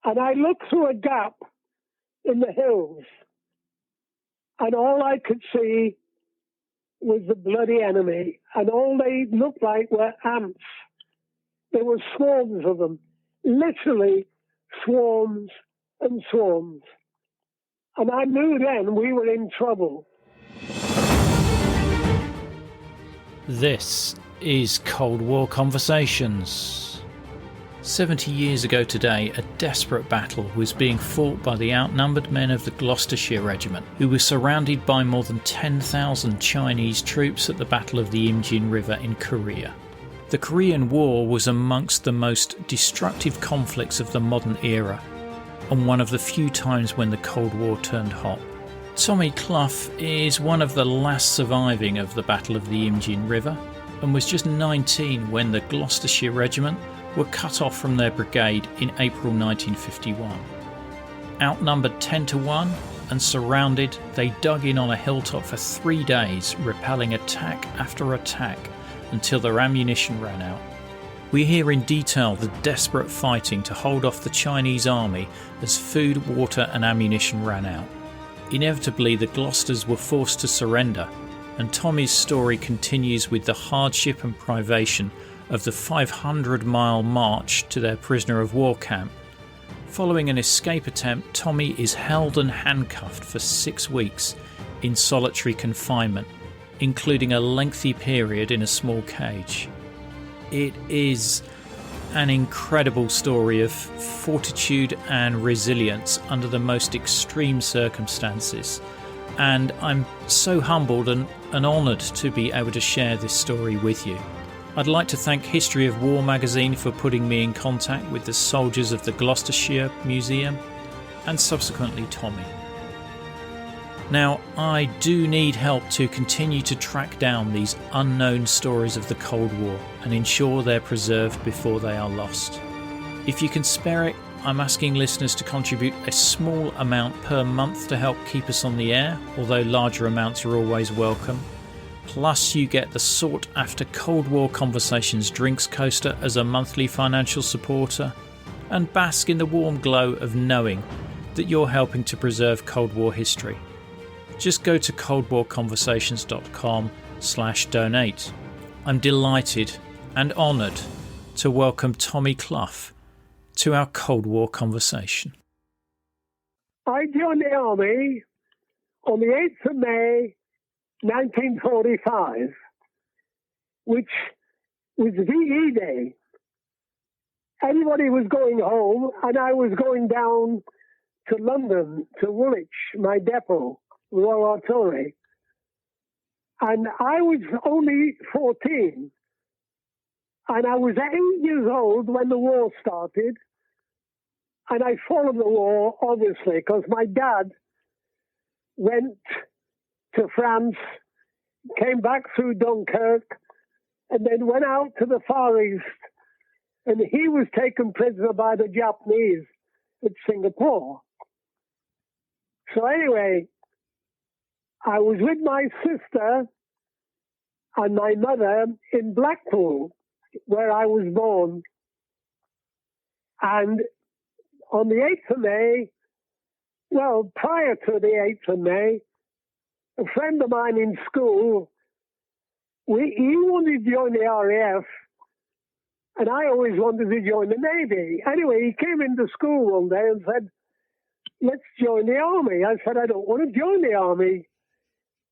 And I looked through a gap in the hills, and all I could see was the bloody enemy, and all they looked like were ants. There were swarms of them, literally swarms and swarms. And I knew then we were in trouble. This is Cold War Conversations. 70 years ago today, a desperate battle was being fought by the outnumbered men of the Gloucestershire Regiment, who were surrounded by more than 10,000 Chinese troops at the Battle of the Imjin River in Korea. The Korean War was amongst the most destructive conflicts of the modern era, and one of the few times when the Cold War turned hot. Tommy Clough is one of the last surviving of the Battle of the Imjin River, and was just 19 when the Gloucestershire Regiment were cut off from their brigade in April 1951. Outnumbered 10 to 1 and surrounded, they dug in on a hilltop for 3 days, repelling attack after attack until their ammunition ran out. We hear in detail the desperate fighting to hold off the Chinese army as food, water and ammunition ran out. Inevitably, the Gloucesters were forced to surrender, and Tommy's story continues with the hardship and privation of the 500-mile march to their prisoner of war camp. Following an escape attempt, Tommy is held and handcuffed for 6 weeks in solitary confinement, including a lengthy period in a small cage. It is an incredible story of fortitude and resilience under the most extreme circumstances, and I'm so humbled and honoured to be able to share this story with you. I'd like to thank History of War magazine for putting me in contact with the soldiers of the Gloucestershire Museum and subsequently Tommy. Now, I do need help to continue to track down these unknown stories of the Cold War and ensure they're preserved before they are lost. If you can spare it, I'm asking listeners to contribute a small amount per month to help keep us on the air, although larger amounts are always welcome. Plus, you get the sought after Cold War Conversations drinks coaster as a monthly financial supporter, and bask in the warm glow of knowing that you're helping to preserve Cold War history. Just go to coldwarconversations.com/donate. I'm delighted and honoured to welcome Tommy Clough to our Cold War conversation. I joined the army on the 8th of May 1945, which was VE Day. Everybody was going home, and I was going down to London, to Woolwich, my depot, Royal Artillery. And I was only 14, and I was 8 years old when the war started. And I followed the war, obviously, because my dad went to France, came back through Dunkirk, and then went out to the Far East, and he was taken prisoner by the Japanese at Singapore. So anyway, I was with my sister and my mother in Blackpool, where I was born. And on the 8th of May, well, prior to the 8th of May, a friend of mine in school, he wanted to join the RAF, and I always wanted to join the Navy. Anyway, he came into school one day and said, let's join the Army. I said, I don't want to join the Army.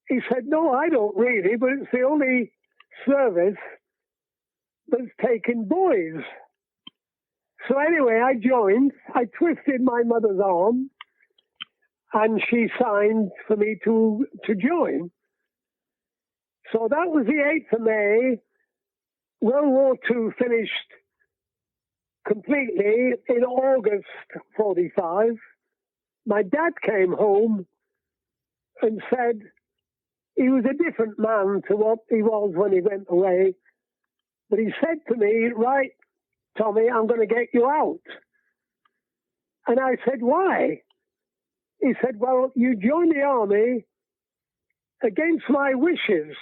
He said, no, I don't really, but it's the only service that's taking boys. So anyway, I joined. I twisted my mother's arm, and she signed for me to join. So that was the 8th of May. World War II finished completely in August 45. My dad came home and said he was a different man to what he was when he went away. But he said to me, right, Tommy, I'm going to get you out. And I said, why? He said, well, you joined the Army against my wishes.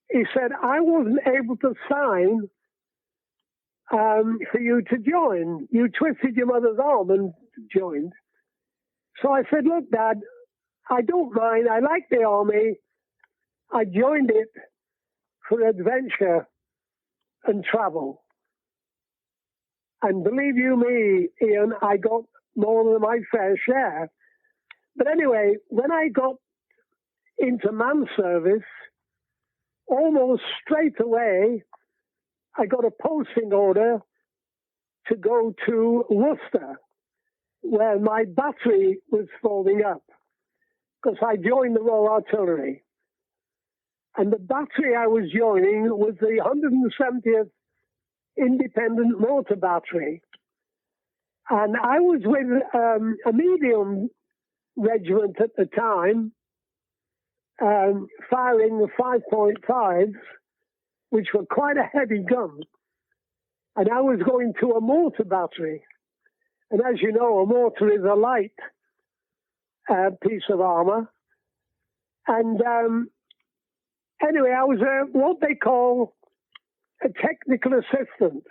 He said, I wasn't able to sign for you to join. You twisted your mother's arm and joined. So I said, look, Dad, I don't mind. I like the army. I joined it for adventure and travel. And believe you me, Ian, I got more than my fair share. But anyway, when I got into man service, almost straight away, I got a posting order to go to Worcester, where my battery was forming up, because I joined the Royal Artillery. And the battery I was joining was the 170th Independent Motor Battery. And I was with a medium regiment at the time, firing the 5.5s, which were quite a heavy gun. And I was going to a mortar battery. And as you know, a mortar is a light piece of armor. And anyway, I was what they call a technical assistant,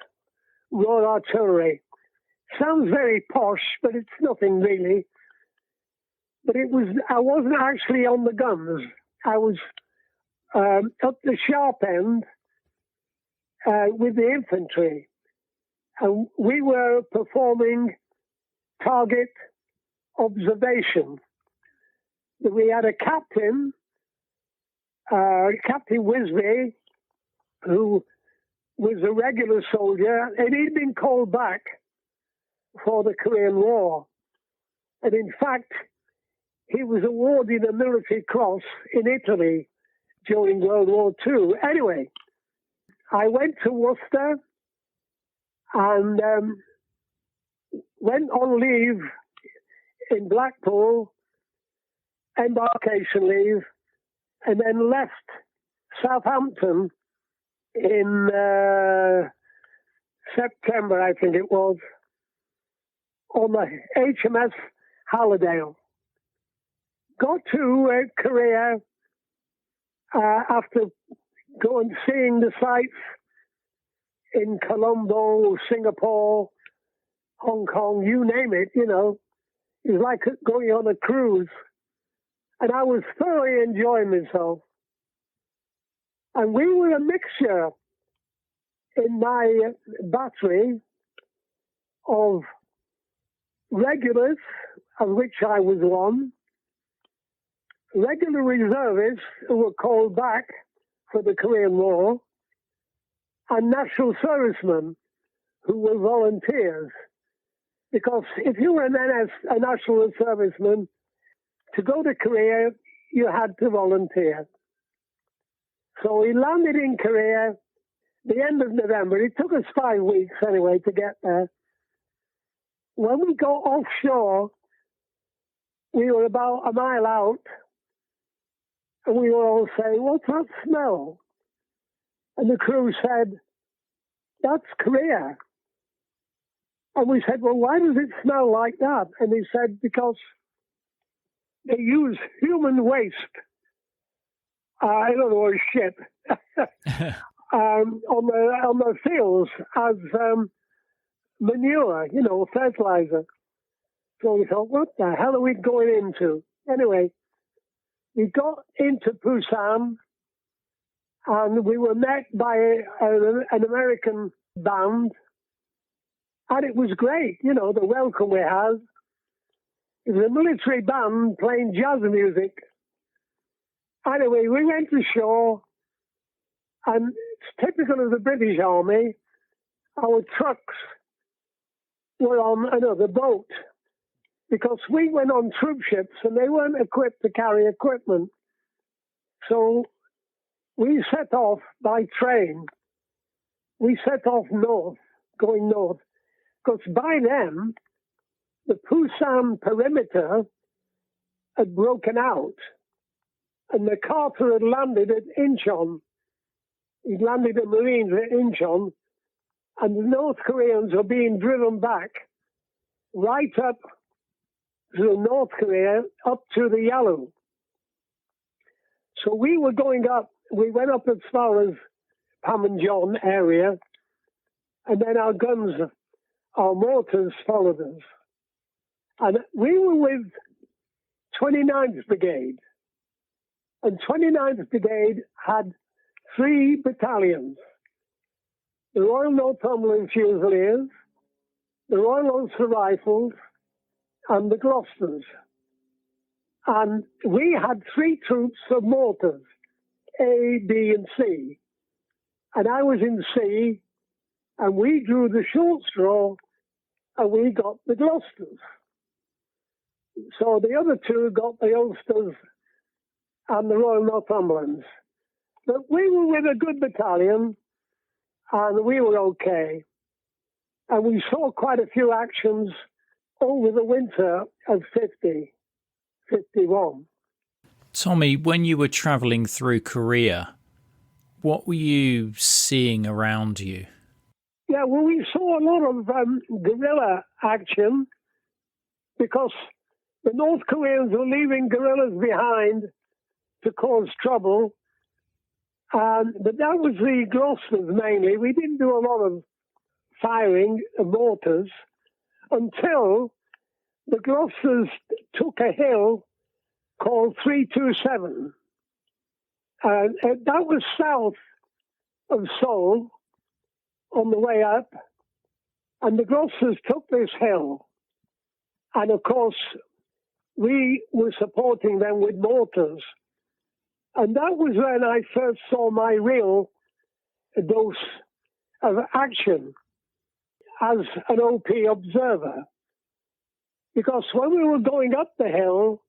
Royal Artillery. Sounds very posh, but it's nothing really. But I wasn't actually on the guns. I was up the sharp end with the infantry. And we were performing target observation. We had a captain, Captain Wisby, who was a regular soldier, and he'd been called back for the Korean War. And in fact, he was awarded a military cross in Italy during World War II. Anyway, I went to Worcester and went on leave in Blackpool, embarkation leave, and then left Southampton in September, I think it was, on the HMS Hallidale. Got to Korea after going seeing the sights in Colombo, Singapore, Hong Kong, you name it, you know. It was like going on a cruise. And I was thoroughly enjoying myself. And we were a mixture in my battery of regulars, of which I was one, regular reservists who were called back for the Korean War, and national servicemen who were volunteers. Because if you were a national serviceman, to go to Korea, you had to volunteer. So we landed in Korea the end of November. It took us 5 weeks anyway to get there. When we got offshore, we were about a mile out, and we were all saying, "What's that smell?" And the crew said, "That's Korea." And we said, "Well, why does it smell like that?" And he said, "Because they use human waste." In other words, shit, on the fields as manure, you know, fertilizer. So we thought, what the hell are we going into? Anyway, we got into Busan, and we were met by an American band, and it was great, you know, the welcome we had. It was a military band playing jazz music. Anyway, we went ashore, and it's typical of the British Army, our trucks were on another boat, because we went on troop ships and they weren't equipped to carry equipment. So we set off by train. We set off north, going north, because by then the Busan perimeter had broken out, and MacArthur had landed at Incheon. He'd landed the Marines at Incheon, and the North Koreans were being driven back right up to North Korea, up to the Yalu. So we were going up, we went up as far as Panmunjom area, and then our guns, our mortars followed us. And we were with 29th Brigade. And 29th Brigade had 3 battalions. The Royal Northumberland Fusiliers, the Royal Ulster Rifles, and the Gloucesters. And we had 3 troops of mortars, A, B, and C. And I was in C, and we drew the short straw, and we got the Gloucesters. So the other 2 got the Ulsters and the Royal Northumberlands. But we were with a good battalion, and we were okay. And we saw quite a few actions over the winter of 51. Tommy, when you were travelling through Korea, what were you seeing around you? Yeah, well, we saw a lot of guerrilla action because the North Koreans were leaving guerrillas behind to cause trouble. But that was the Gloucesters mainly. We didn't do a lot of firing of mortars until the Gloucesters took a hill called 327. And that was south of Seoul on the way up. And the Gloucesters took this hill. And of course, we were supporting them with mortars. And that was when I first saw my real dose of action as an OP observer. Because when we were going up the hill,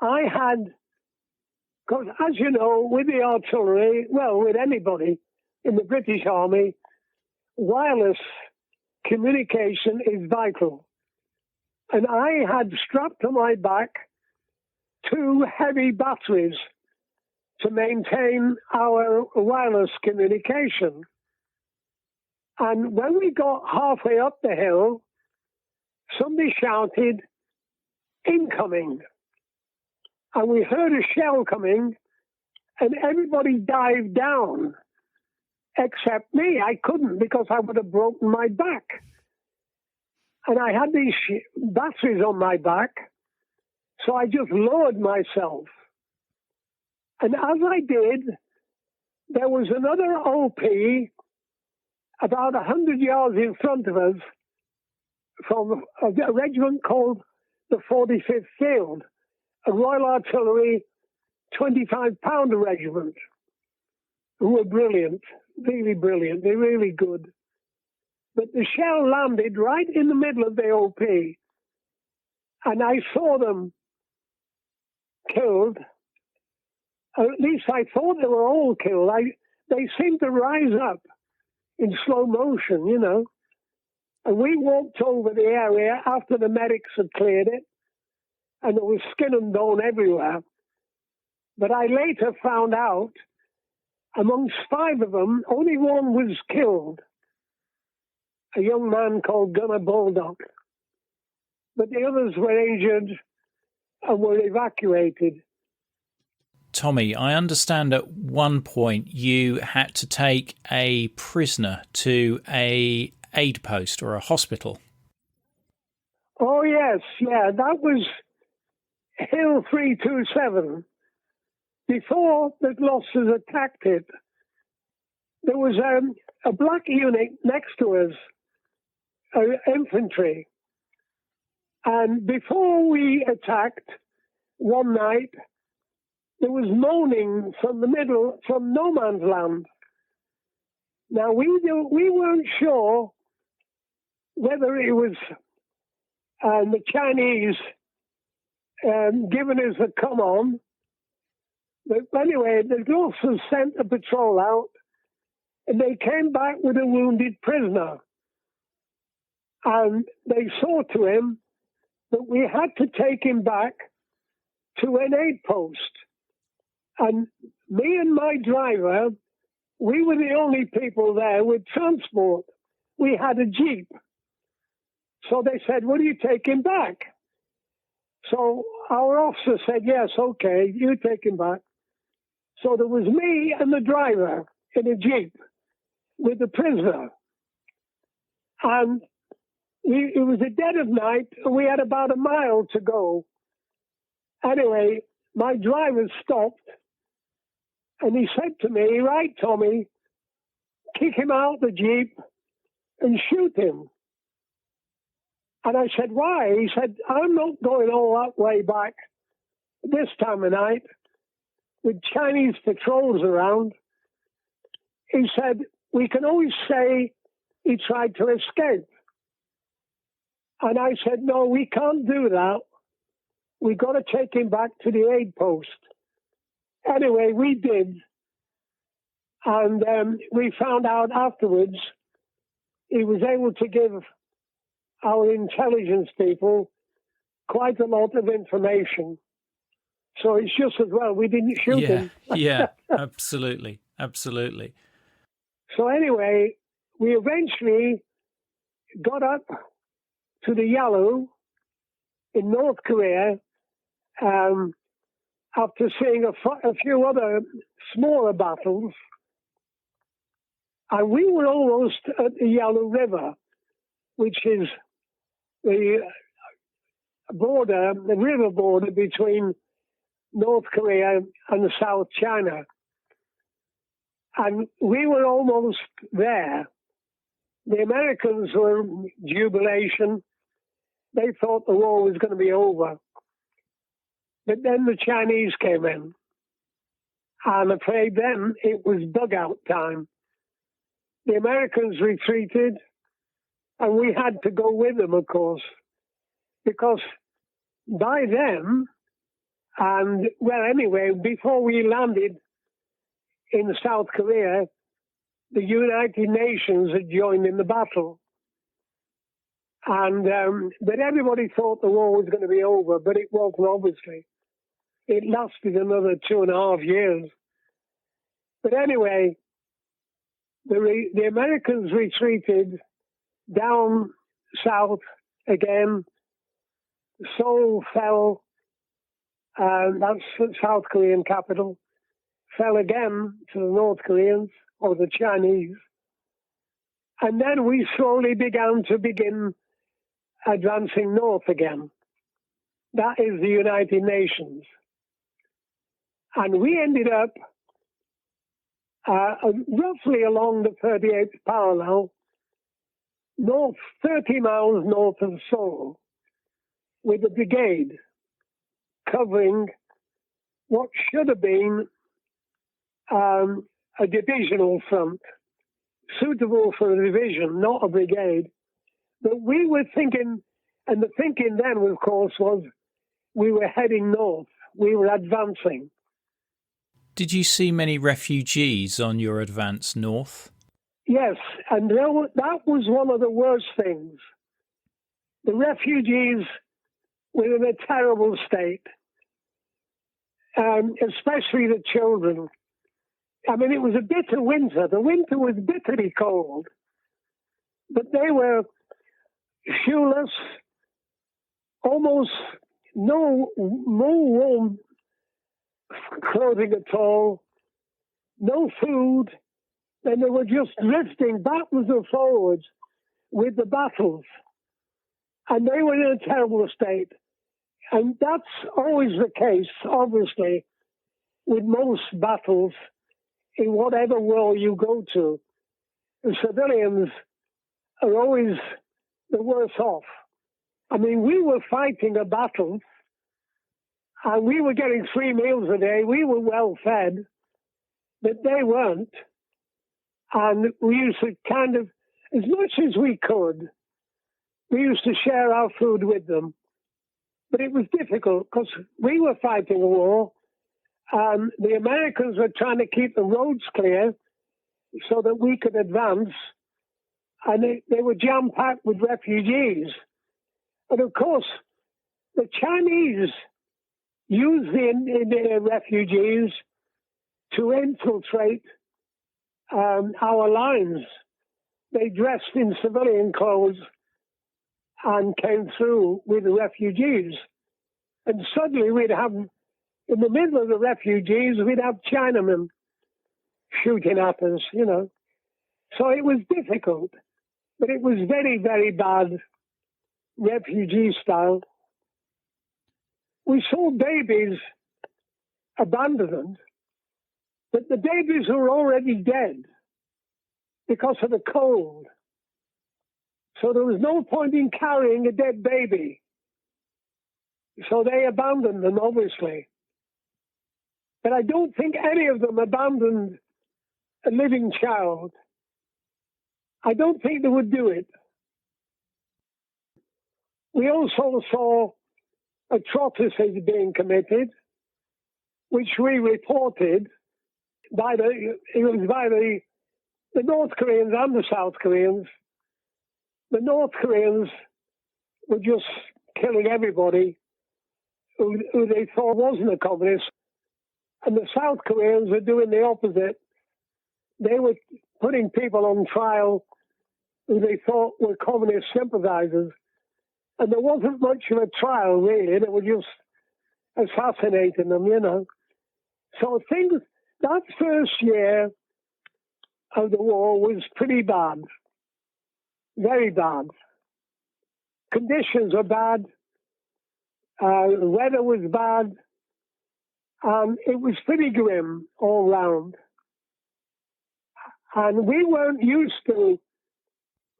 I had, because as you know, with the artillery, well, with anybody in the British Army, wireless communication is vital. And I had strapped to my back 2 heavy batteries to maintain our wireless communication. And when we got halfway up the hill, somebody shouted, "Incoming." And we heard a shell coming, and everybody dived down, except me. I couldn't because I would have broken my back. And I had these batteries on my back, so I just lowered myself. And as I did, there was another OP about 100 yards in front of us from a regiment called the 45th Field, a Royal Artillery 25-pounder regiment, who were brilliant, really brilliant, they're really good. But the shell landed right in the middle of the OP, and I saw them killed. Or at least I thought they were all killed. They seemed to rise up in slow motion, you know. And we walked over the area after the medics had cleared it, and there was skin and bone everywhere. But I later found out, amongst 5 of them, only 1 was killed, a young man called Gunner Baldock. But the others were injured and were evacuated. Tommy, I understand at one point you had to take a prisoner to a aid post or a hospital. Oh, yes, yeah, that was Hill 327. Before the Gloucesters attacked it, there was a black unit next to us, infantry. And before we attacked one night, there was moaning from no man's land. Now, we weren't sure whether it was the Chinese giving us a come on. But anyway, the Gloucesters sent a patrol out, and they came back with a wounded prisoner. And they saw to him that we had to take him back to an aid post. And me and my driver, we were the only people there with transport. We had a jeep. So they said, "Will you take him back?" So our officer said, "Yes, okay, you take him back." So there was me and the driver in a jeep with the prisoner. And it was the dead of night, and we had about a mile to go. Anyway, my driver stopped, and he said to me, "Right, Tommy, kick him out the Jeep and shoot him." And I said, "Why?" He said, "I'm not going all that way back this time of night with Chinese patrols around." He said, "We can always say he tried to escape." And I said, "No, we can't do that. We've got to take him back to the aid post." Anyway, we did. And we found out afterwards he was able to give our intelligence people quite a lot of information. So it's just as well we didn't shoot him. Yeah, absolutely, absolutely. So anyway, we eventually got up to the Yalu in North Korea after seeing a few other smaller battles. And we were almost at the Yalu River, which is the border, the river border between North Korea and South China. And we were almost there. The Americans were jubilation. They thought the war was going to be over. But then the Chinese came in. I'm afraid then it was dugout time. The Americans retreated, and we had to go with them, of course, because by then, and well, anyway, before we landed in South Korea, the United Nations had joined in the battle. And but everybody thought the war was going to be over, but it wasn't, obviously. It lasted another 2.5 years. But anyway, the Americans retreated down south again. Seoul fell, that's the South Korean capital, fell again to the North Koreans or the Chinese. And then we slowly began advancing north again. That is the United Nations. And we ended up roughly along the 38th parallel, 30 miles north of Seoul, with a brigade covering what should have been a divisional front, suitable for a division, not a brigade. But we were thinking, and the thinking then, of course, was we were heading north. We were advancing. Did you see many refugees on your advance north? Yes, and that was one of the worst things. The refugees were in a terrible state, especially the children. I mean, it was a bitter winter. The winter was bitterly cold, but they were shoeless, almost no warm clothing at all, no food, and they were just drifting backwards and forwards with the battles. And they were in a terrible state. And that's always the case, obviously, with most battles in whatever war you go to. The civilians are always the worse off. I mean, we were fighting a battle, and we were getting 3 meals a day. We were well fed, but they weren't. And we used to kind of, as much as we could, we used to share our food with them. But it was difficult because we were fighting a war. The Americans were trying to keep the roads clear so that we could advance. And they were jam-packed with refugees. And of course, the Chinese used the refugees to infiltrate our lines. They dressed in civilian clothes and came through with the refugees. And suddenly we'd have, in the middle of the refugees, we'd have Chinamen shooting at us, you know. So it was difficult. but it was very, very bad, refugee style. We saw babies abandoned, but the babies were already dead because of the cold. So there was no point in carrying a dead baby. So they abandoned them, obviously. But I don't think any of them abandoned a living child. I don't think they would do it. We also saw atrocities being committed, which we reported by the North Koreans and the South Koreans. The North Koreans were just killing everybody who they thought wasn't a communist, and the South Koreans were doing the opposite. They were putting people on trial who they thought were communist sympathizers, and there wasn't much of a trial, really. They were just assassinating them, you know. So things, that first year of the war was pretty bad, very bad. Conditions were bad, the weather was bad, and it was pretty grim all round. And we weren't used to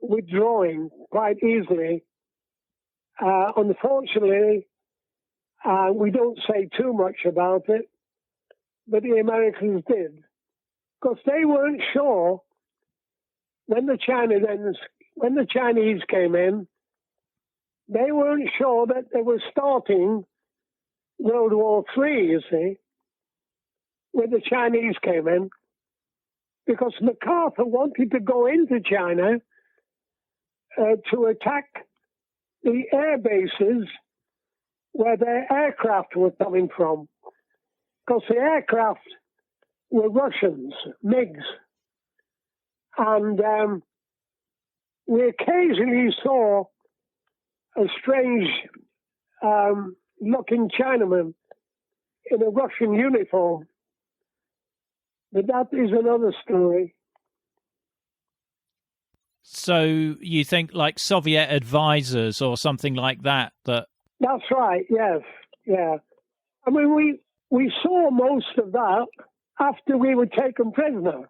withdrawing quite easily. Unfortunately, we don't say too much about it, but the Americans did, because they weren't sure when the Chinese came in. They weren't sure that they were starting World War III, you see, when the Chinese came in, because MacArthur wanted to go into China to attack the air bases where their aircraft were coming from, because the aircraft were Russians, MiGs. And we occasionally saw a strange looking Chinaman in a Russian uniform. But that is another story. So you think like Soviet advisors or something like that? That's right, yes, yeah. I mean, we saw most of that after we were taken prisoner.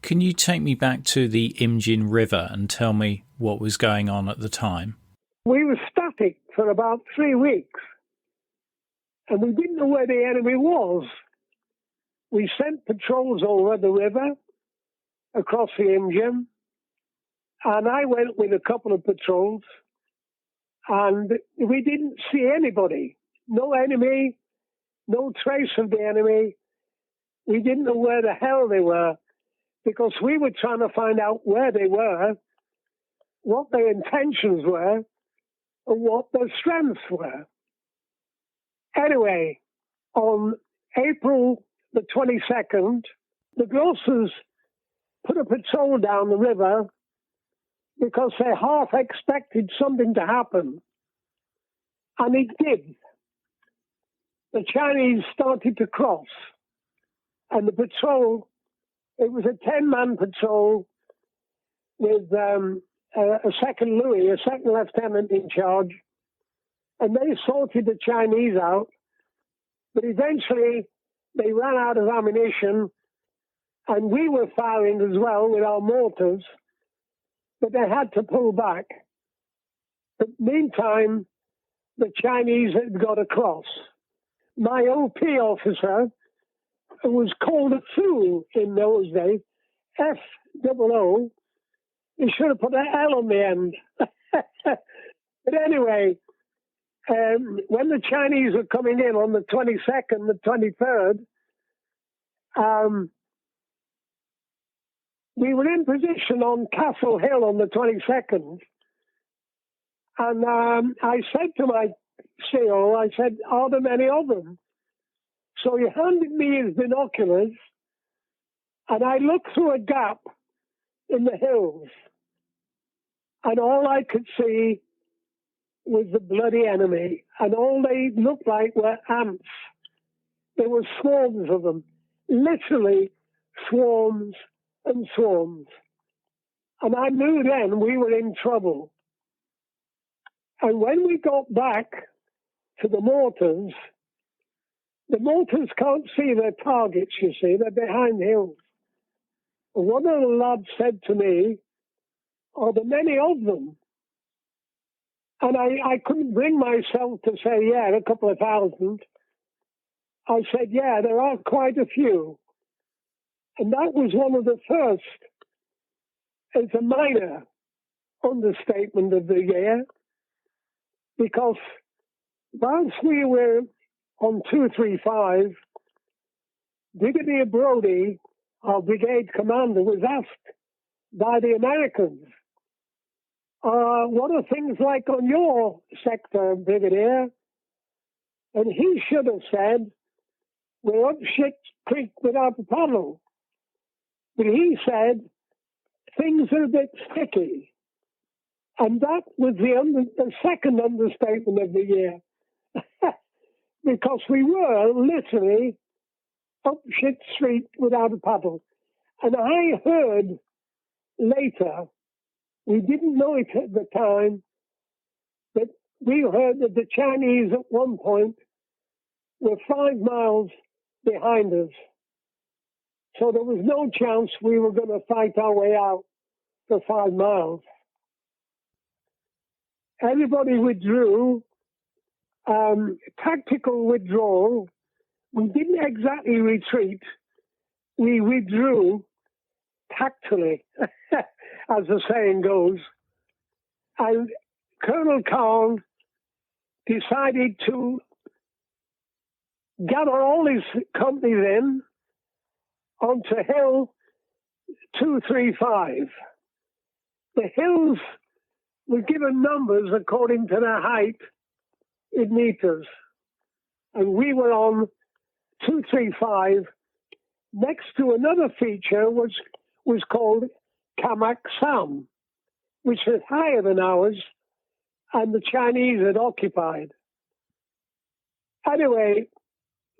Can you take me back to the Imjin River and tell me what was going on at the time? We were static for about 3 weeks, and we didn't know where the enemy was. We sent patrols over the river, across the Imjin, and I went with a couple of patrols, and we didn't see anybody. No enemy, no trace of the enemy. We didn't know where the hell they were, because we were trying to find out where they were, what their intentions were, and what their strengths were. Anyway, on April the 22nd, the Gloucesters put a patrol down the river because they half expected something to happen. And it did. The Chinese started to cross. And the patrol, it was a 10-man patrol with a second Louis, a second lieutenant in charge. And they sorted the Chinese out. But eventually, they ran out of ammunition, and we were firing as well with our mortars, but they had to pull back. But meantime, the Chinese had got across. My OP officer, who was called a fool in those days, FOO, he should have put an L on the end. But anyway, when the Chinese were coming in on the 22nd, the 23rd, we were in position on Castle Hill on the 22nd, and I said to my CO, I said, are there many of them? So he handed me his binoculars, and I looked through a gap in the hills, and all I could see was the bloody enemy, and all they looked like were ants. There were swarms of them, literally swarms and swarms. And I knew then we were in trouble. And when we got back to the mortars can't see their targets, you see, they're behind hills. And one of the lads said to me, "Are there many of them?" And I couldn't bring myself to say, yeah, a couple of thousand. I said, yeah, there are quite a few. And that was one of the first. It's a minor understatement of the year, because whilst we were on 235, Brigadier Brodie, our brigade commander, was asked by the Americans, what are things like on your sector, Brigadier? And he should have said, we're up shit creek without a paddle. But he said, things are a bit sticky. And that was the second understatement of the year. Because we were literally up shit street without a paddle. And I heard later, we didn't know it at the time, but we heard that the Chinese at one point were 5 miles behind us. So there was no chance we were going to fight our way out for 5 miles. Everybody withdrew, tactical withdrawal. We didn't exactly retreat. We withdrew tactfully, as the saying goes. And Colonel Khan decided to gather all his companies in onto Hill 235. The hills were given numbers according to their height in meters. And we were on 235 next to another feature which was called Kamak Sam, which was higher than ours, and the Chinese had occupied. Anyway,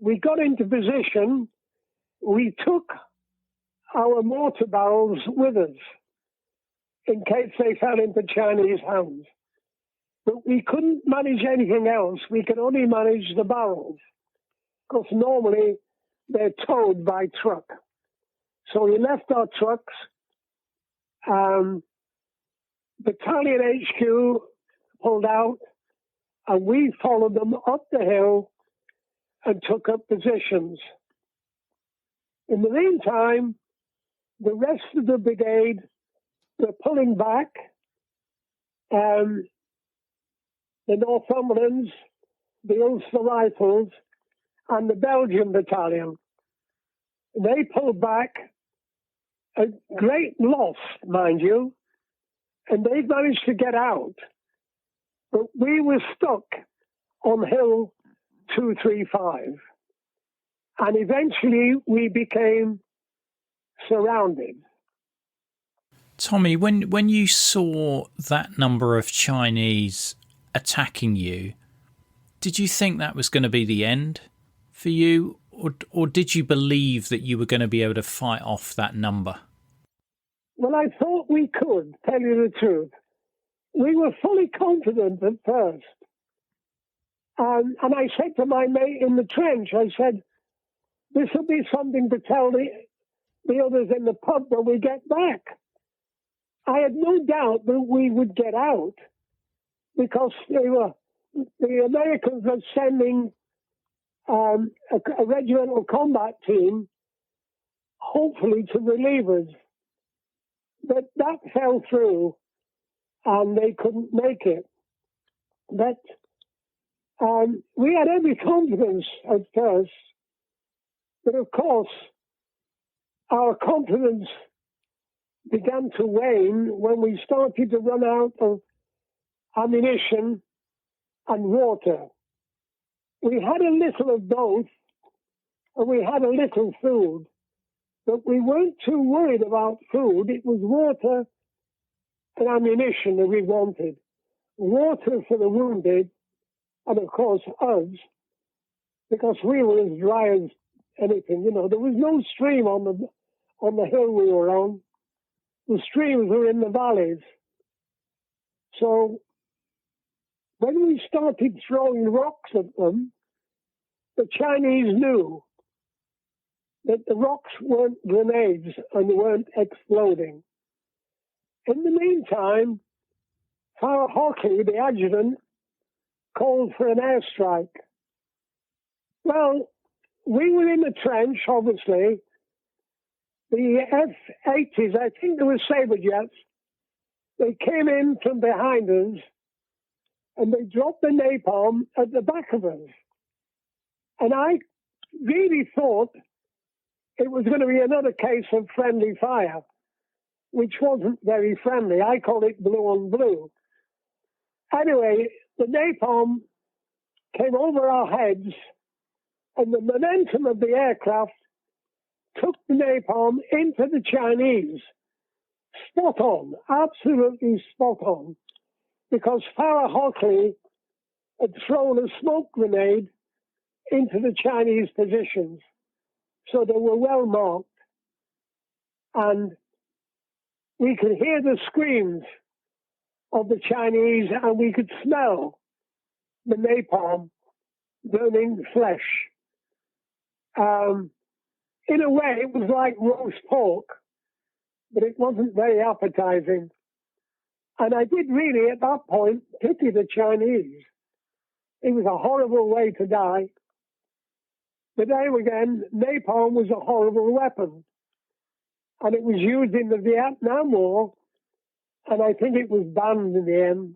we got into position. We took our mortar barrels with us in case they fell into Chinese hands. But we couldn't manage anything else. We could only manage the barrels, because normally they're towed by truck. So we left our trucks. Battalion HQ pulled out, and we followed them up the hill and took up positions. In the meantime, the rest of the brigade were pulling back. The Northumberlands, the Ulster Rifles, and the Belgian battalion. They pulled back, a great loss, mind you, and they managed to get out. But we were stuck on Hill 235. And eventually we became surrounded. Tommy, when you saw that number of Chinese attacking you, did you think that was going to be the end for you? Or did you believe that you were going to be able to fight off that number? Well, I thought we could, tell you the truth. We were fully confident at first. And I said to my mate in the trench, I said, this will be something to tell the others in the pub when we get back. I had no doubt that we would get out, because the Americans were sending a regimental combat team, hopefully to relieve us. But that fell through, and they couldn't make it. But we had every confidence at first. But of course, our confidence began to wane when we started to run out of ammunition and water. We had a little of both, and we had a little food, but we weren't too worried about food. It was water and ammunition that we wanted. Water for the wounded, and of course us, because we were as dry as anything. You know, there was no stream on the hill we were on. the streams were in the valleys. So when we started throwing rocks at them, the Chinese knew that the rocks weren't grenades and weren't exploding. In the meantime, Farah Hockley, the adjutant, called for an airstrike. Well, we were in the trench, obviously. The F-80s, I think they were Sabre jets, they came in from behind us and they dropped the napalm at the back of us. And I really thought it was going to be another case of friendly fire, which wasn't very friendly. I call it blue on blue. Anyway, the napalm came over our heads, and the momentum of the aircraft took the napalm into the Chinese. Spot on, absolutely spot on, because Farah Hockley had thrown a smoke grenade into the Chinese positions. So they were well marked. And we could hear the screams of the Chinese, and we could smell the napalm burning flesh. In a way, it was like roast pork, but it wasn't very appetizing. And I did really, at that point, pity the Chinese. It was a horrible way to die. But there again, napalm was a horrible weapon. And it was used in the Vietnam War, and I think it was banned in the end.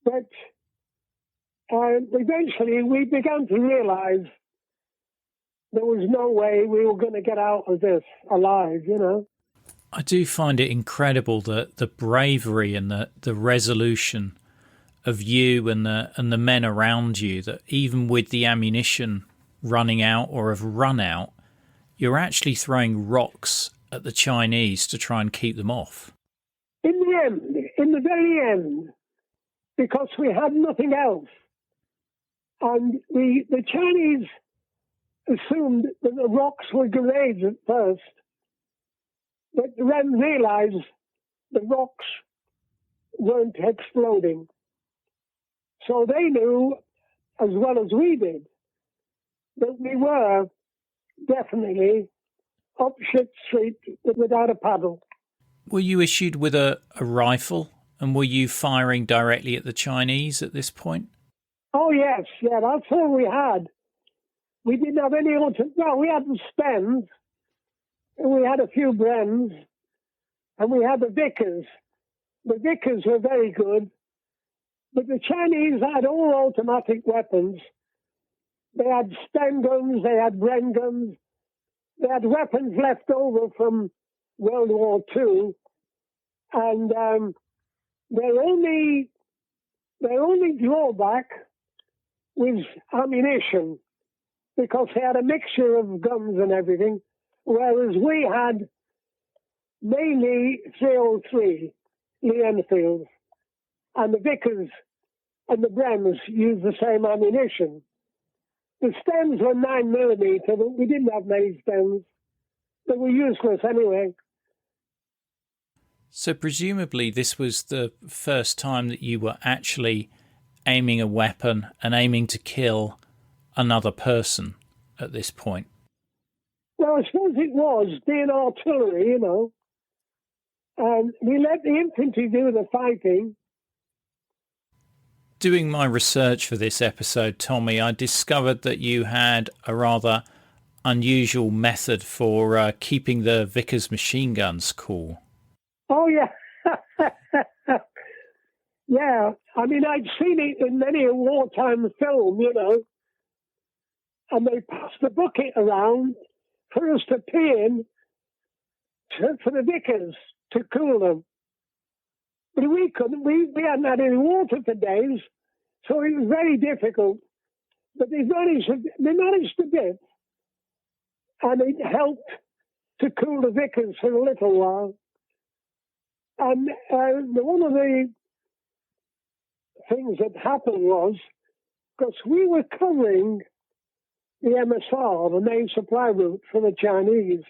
But eventually we began to realize there was no way we were going to get out of this alive, you know. I do find it incredible that the bravery and the resolution of you and the men around you, that even with the ammunition running out or have run out, you're actually throwing rocks at the Chinese to try and keep them off. In the end, in the very end, because we had nothing else. And the Chinese assumed that the rocks were grenades at first, but then realized the rocks weren't exploding. So they knew, as well as we did, that we were definitely up shit street without a paddle. Were you issued with a rifle, and were you firing directly at the Chinese at this point? Oh, yes, yeah, that's all we had. We didn't have any well, we had the Spens, and we had a few Brens, and we had the Vickers. The Vickers were very good, but the Chinese had all automatic weapons. They had Spen guns, they had Bren guns, they had weapons left over from World War II, and their only drawback was ammunition, because they had a mixture of guns and everything, whereas we had mainly 303 Lee Enfields, and the Vickers and the Brems used the same ammunition. The stems were 9mm, but we didn't have many stems. They were useless anyway. So presumably this was the first time that you were actually aiming a weapon and aiming to kill another person at this point. Well, I suppose it was, being artillery, you know. And we let the infantry do the fighting. Doing my research for this episode, Tommy, I discovered that you had a rather unusual method for keeping the Vickers machine guns cool. Oh, yeah. Yeah, I mean, I'd seen it in many a wartime film, you know, and they passed the bucket around for us to pee in for the Vickers to cool them. But we couldn't, we hadn't had any water for days, so it was very difficult. But they managed a bit, and it helped to cool the Vickers for a little while. And one of the things that happened was, because we were covering the MSR, the main supply route for the Chinese,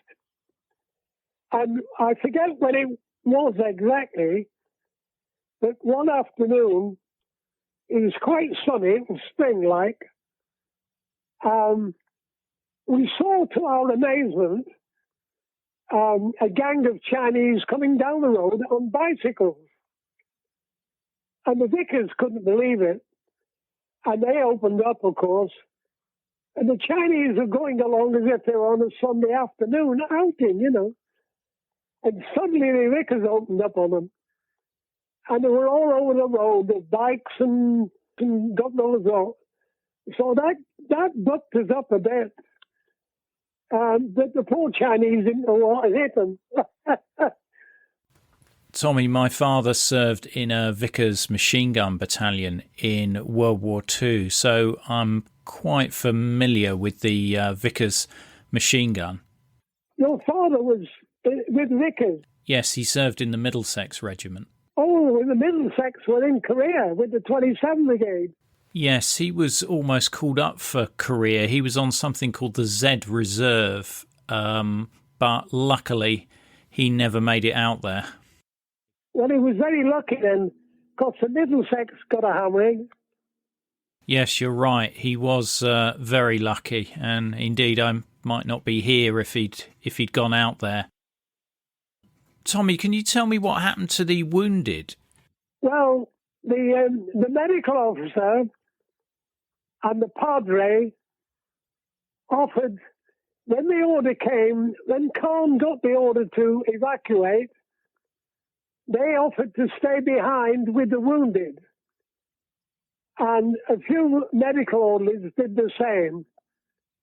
And I forget when it was exactly, but one afternoon, it was quite sunny, it was spring-like. We saw, to our amazement, a gang of Chinese coming down the road on bicycles. And the Vickers couldn't believe it. And they opened up, of course. And the Chinese were going along as if they were on a Sunday afternoon outing, you know. And suddenly the Vickers opened up on them. And they were all over the road, the bikes and God knows what. So that bucked us up a bit. But the poor Chinese didn't know what had hit them. Tommy, my father served in a Vickers machine gun battalion in World War II, so I'm quite familiar with the Vickers machine gun. Your father was with Vickers? Yes, he served in the Middlesex Regiment. Oh, in the Middlesex were in Korea with the 27 Brigade. Yes, he was almost called up for Korea. He was on something called the Z Reserve, but luckily he never made it out there. Well, he was very lucky then, because the Middlesex got a hammering. Yes, you're right. He was very lucky, and indeed I might not be here if he'd gone out there. Tommy, can you tell me what happened to the wounded? Well, the medical officer and the padre offered, when the order came, when Khan got the order to evacuate, they offered to stay behind with the wounded. And a few medical orderlies did the same.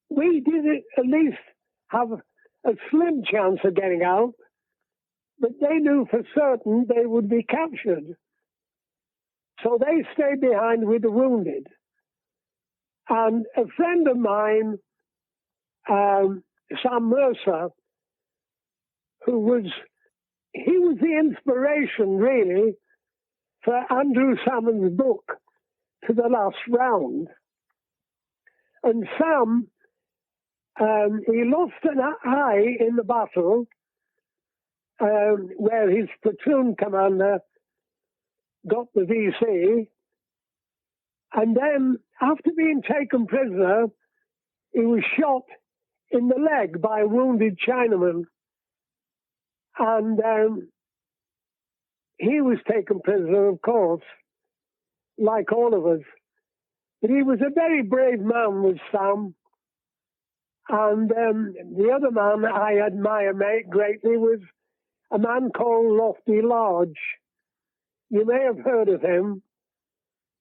We did at least have a slim chance of getting out, but they knew for certain they would be captured. So they stayed behind with the wounded. And a friend of mine, Sam Mercer, he was the inspiration, really, for Andrew Salmon's book, To the Last Round. And Sam, he lost an eye in the battle, where his platoon commander got the VC. And then, after being taken prisoner, he was shot in the leg by a wounded Chinaman. And he was taken prisoner, of course, like all of us. But he was a very brave man, was Sam. And the other man I admire greatly was a man called Lofty Lodge. You may have heard of him.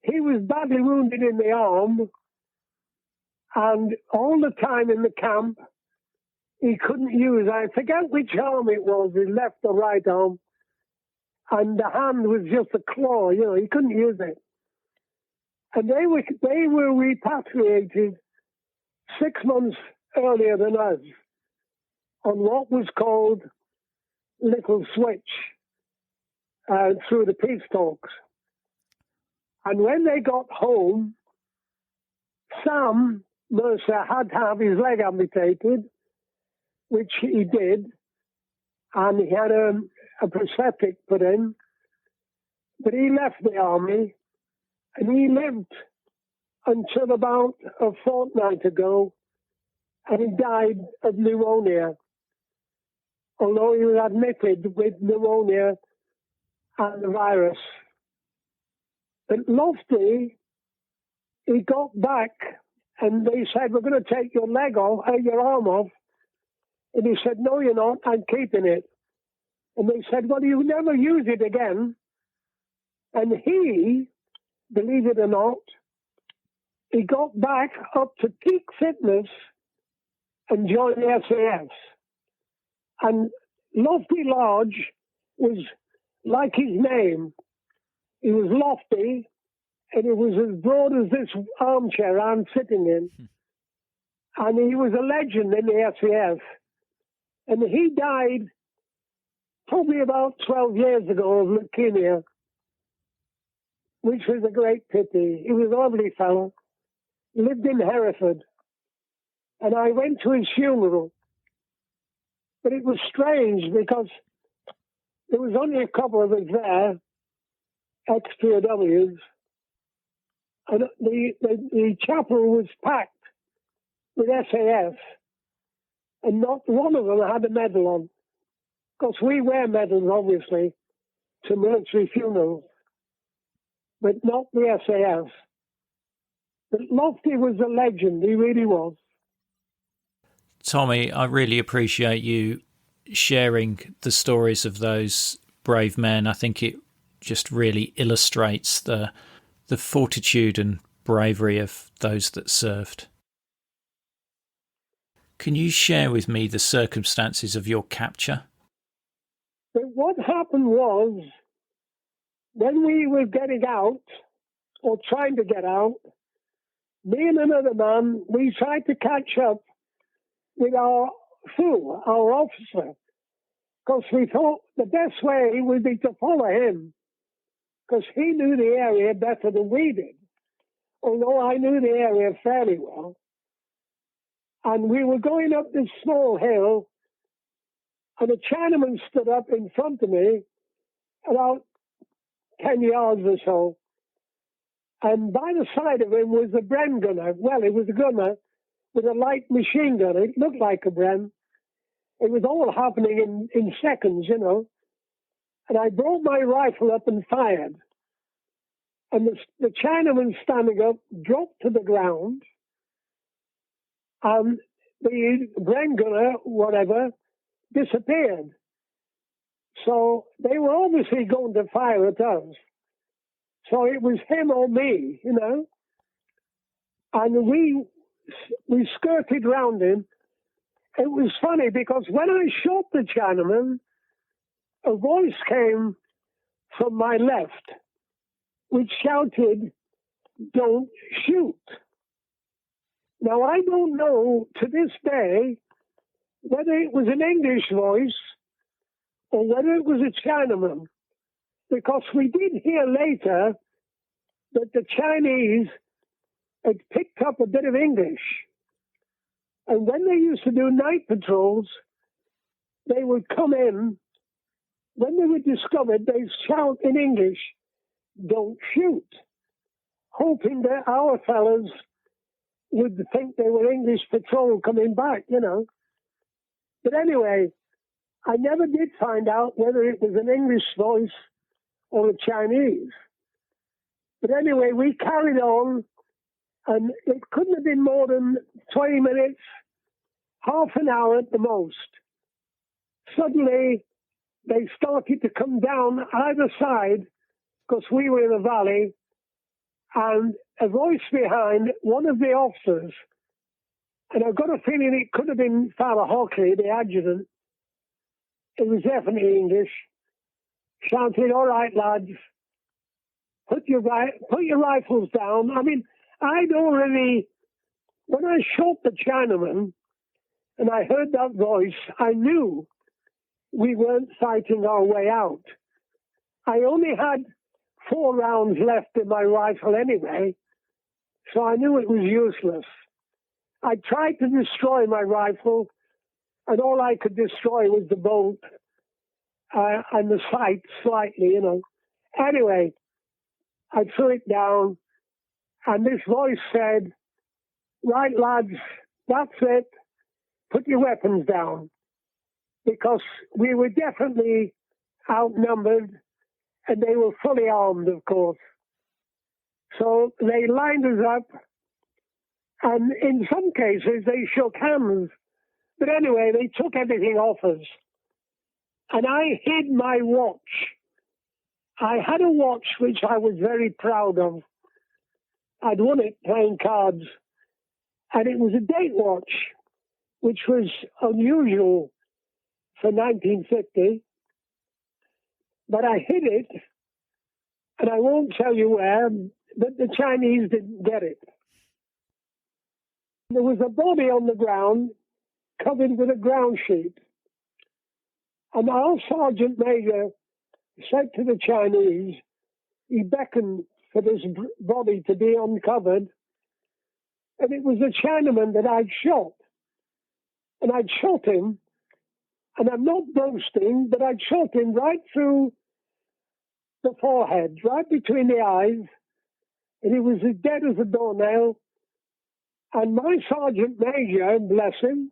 He was badly wounded in the arm, and all the time in the camp, he couldn't use, I forget which arm it was, his left or right arm, and the hand was just a claw, you know, he couldn't use it. And they were repatriated 6 months earlier than us on what was called Little Switch through the peace talks. And when they got home, Sam Mercer had to have his leg amputated, which he did, and he had a prosthetic put in. But he left the army, and he lived until about a fortnight ago, and he died of pneumonia, although he was admitted with pneumonia and the virus. But Lofty, he got back, and they said, we're going to take your leg off, your arm off. And he said, no, you're not, I'm keeping it. And they said, well, you never use it again. And he, believe it or not, he got back up to peak fitness and joined the SAS. And Lofty Lodge was like his name. He was lofty, and it was as broad as this armchair I'm sitting in. And he was a legend in the SAS. And he died probably about 12 years ago of leukemia, which was a great pity. He was a lovely fellow. He lived in Hereford. And I went to his funeral. But it was strange because there was only a couple of us there, ex-POWs, and the chapel was packed with SAS, and not one of them had a medal on. Because we wear medals, obviously, to military funerals, but not the SAS. But Lofty was a legend, he really was. Tommy, I really appreciate you sharing the stories of those brave men. I think it just really illustrates the fortitude and bravery of those that served. Can you share with me the circumstances of your capture? But what happened was, when we were getting out, or trying to get out, me and another man, we tried to catch up with our fool, our officer, because we thought the best way would be to follow him, because he knew the area better than we did, although I knew the area fairly well. And we were going up this small hill, and a Chinaman stood up in front of me, about 10 yards or so. And by the side of him was a Bren gunner. Well, he was a gunner with a light machine gun. It looked like a Bren. It was all happening in seconds, you know. And I brought my rifle up and fired. And the Chinaman standing up dropped to the ground. And the Bren gunner, whatever, disappeared. So they were obviously going to fire at us. So it was him or me, you know. And we skirted round him. It was funny because when I shot the Chinaman, a voice came from my left which shouted, "Don't shoot." Now, I don't know to this day whether it was an English voice or whether it was a Chinaman, because we did hear later that the Chinese had picked up a bit of English. And when they used to do night patrols, they would come in. When they were discovered, they'd shout in English, "Don't shoot," hoping that our fellas would think they were English patrol coming back, you know. But anyway, I never did find out whether it was an English voice or a Chinese. But anyway, we carried on, and it couldn't have been more than 20 minutes, half an hour at the most. Suddenly, they started to come down either side, because we were in a valley, and a voice behind one of the officers, and I've got a feeling it could have been Father Hockley, the adjutant, it was definitely English, shouted, "All right, lads, put your rifles down." I mean, when I shot the Chinaman and I heard that voice, I knew we weren't fighting our way out. I only had 4 rounds left in my rifle anyway, so I knew it was useless. I tried to destroy my rifle, and all I could destroy was the bolt and the sight slightly, you know. Anyway, I threw it down, and this voice said, "Right, lads, that's it. Put your weapons down." Because we were definitely outnumbered, and they were fully armed, of course. So they lined us up, and in some cases they shook hands. But anyway, they took everything off us. And I hid my watch. I had a watch which I was very proud of. I'd won it playing cards. And it was a date watch, which was unusual for 1950. But I hid it, and I won't tell you where, but the Chinese didn't get it. There was a body on the ground covered with a ground sheet. And our sergeant major said to the Chinese, he beckoned for this body to be uncovered, and it was the Chinaman that I'd shot. And I'd shot him And I'm not boasting, but I'd shot him right through the forehead, right between the eyes, and he was as dead as a doornail. And my sergeant major, bless him,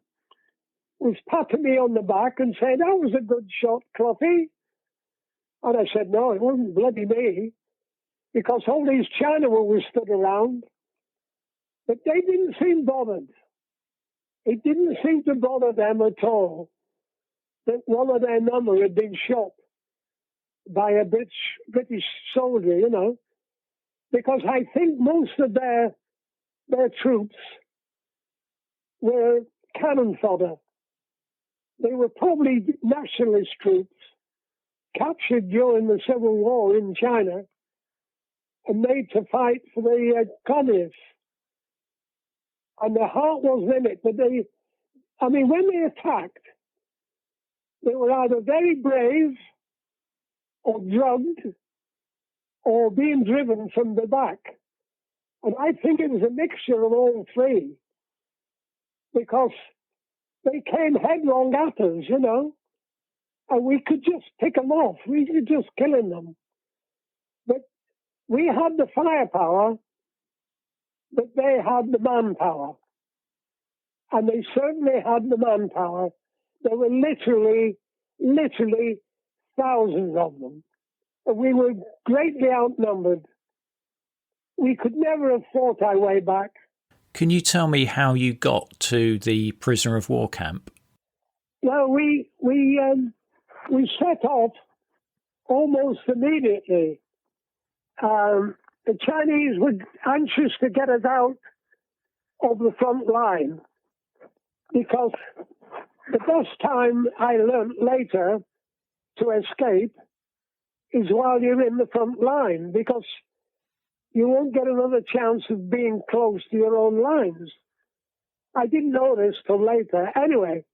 was patting me on the back and saying, "That was a good shot, Cloughie." And I said, "No, it wasn't bloody me," because all these Chinamen were stood around. But they didn't seem bothered. It didn't seem to bother them at all that one of their number had been shot by a British soldier, you know, because I think most of their troops were cannon fodder. They were probably nationalist troops captured during the Civil War in China and made to fight for the communists. And their heart was in it, but when they attacked, they were either very brave or drugged or being driven from the back. And I think it was a mixture of all three, because they came headlong at us, you know, and we could just pick them off. We could just killing them. But we had the firepower, but they had the manpower. And they certainly had the manpower. There were literally thousands of them. And we were greatly outnumbered. We could never have fought our way back. Can you tell me how you got to the prisoner of war camp? Well, we set off almost immediately. The Chinese were anxious to get us out of the front line, because the best time, I learned later, to escape is while you're in the front line, because you won't get another chance of being close to your own lines. I didn't know this till later. Anyway,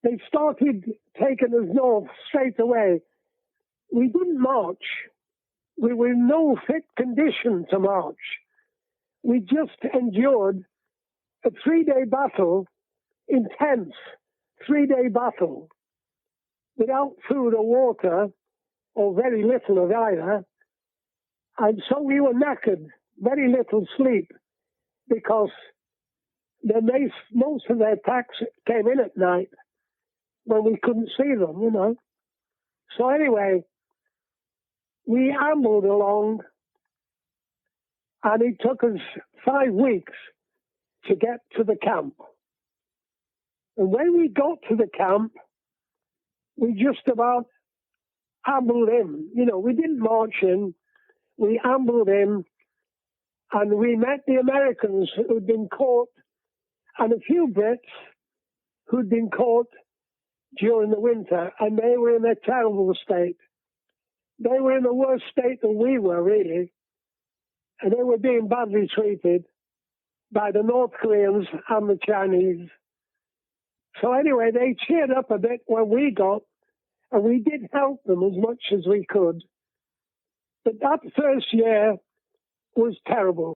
they started taking us north straight away. We didn't march. We were in no fit condition to march. We just endured a 3-day battle, intense 3-day battle, without food or water, or very little of either. And so we were knackered, very little sleep, because most of their attacks came in at night when we couldn't see them, you know. So anyway, we ambled along, and it took us 5 weeks to get to the camp. And when we got to the camp, we just about ambled in. You know, we didn't march in, we ambled in, and we met the Americans who'd been caught, and a few Brits who'd been caught during the winter, and they were in a terrible state. They were in a worse state than we were, really, and they were being badly treated by the North Koreans and the Chinese. So anyway, they cheered up a bit when we got, and we did help them as much as we could. But that first year was terrible.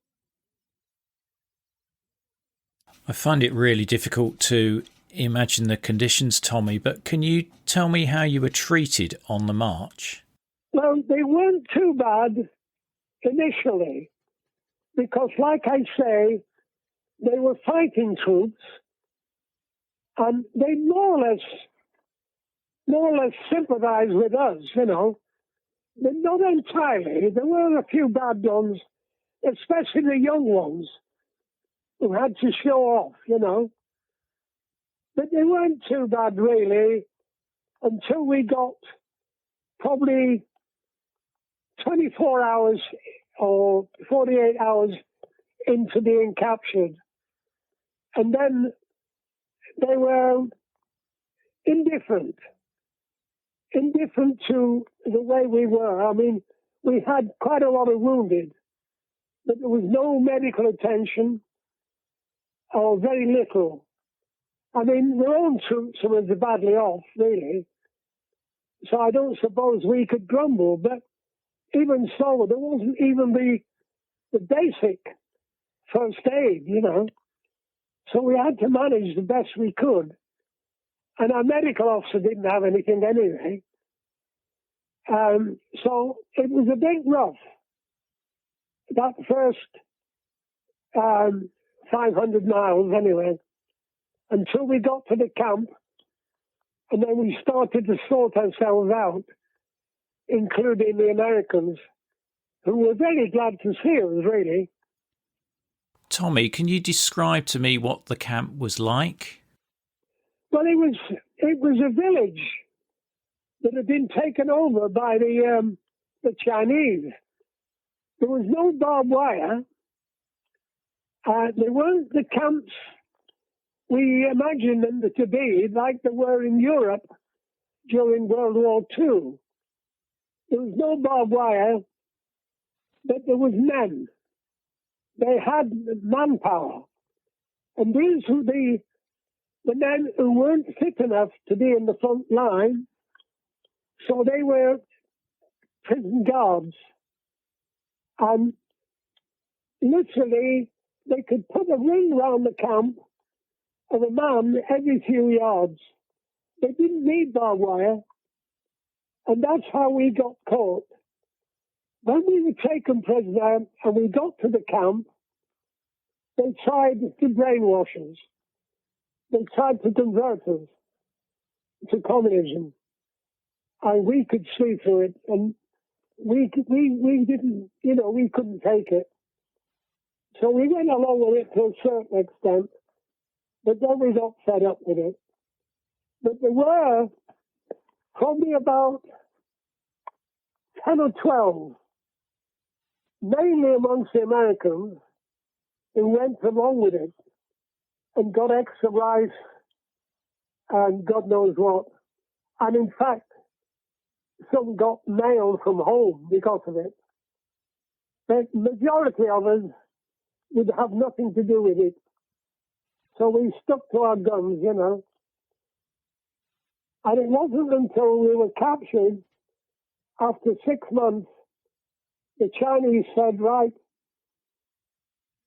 I find it really difficult to imagine the conditions, Tommy, but can you tell me how you were treated on the march? Well, they weren't too bad initially, because like I say, they were fighting troops, and they more or less sympathized with us, you know. But not entirely. There were a few bad ones, especially the young ones, who had to show off, you know. But they weren't too bad, really, until we got probably 24 hours or 48 hours into being captured. And then they were indifferent to the way we were. I mean, we had quite a lot of wounded, but there was no medical attention, or very little. I mean, their own troops were badly off, really. So I don't suppose we could grumble, but even so, there wasn't even the basic first aid, you know. So we had to manage the best we could. And our medical officer didn't have anything anyway. So it was a bit rough, that first 500 miles anyway, until we got to the camp, and then we started to sort ourselves out, including the Americans, who were very glad to see us, really. Tommy, can you describe to me what the camp was like? Well, it was a village that had been taken over by the Chinese. There was no barbed wire. There weren't the camps we imagined them to be, like they were in Europe during World War II. There was no barbed wire, but there was men. They had manpower. And these were the men who weren't fit enough to be in the front line, so they were prison guards. And literally, they could put a ring round the camp of a man every few yards. They didn't need barbed wire, and that's how we got caught. When we were taken prisoner and we got to the camp, they tried to brainwash us. They tried to convert us to communism, and we could see through it, and we didn't, we couldn't take it. So we went along with it to a certain extent, but then we got fed up with it. But there were probably about 10 or 12, mainly amongst the Americans, who went along with it and got extra rice and God knows what. And in fact, some got mail from home because of it. The majority of us would have nothing to do with it. So we stuck to our guns, And it wasn't until we were captured, after 6 months, the Chinese said, right,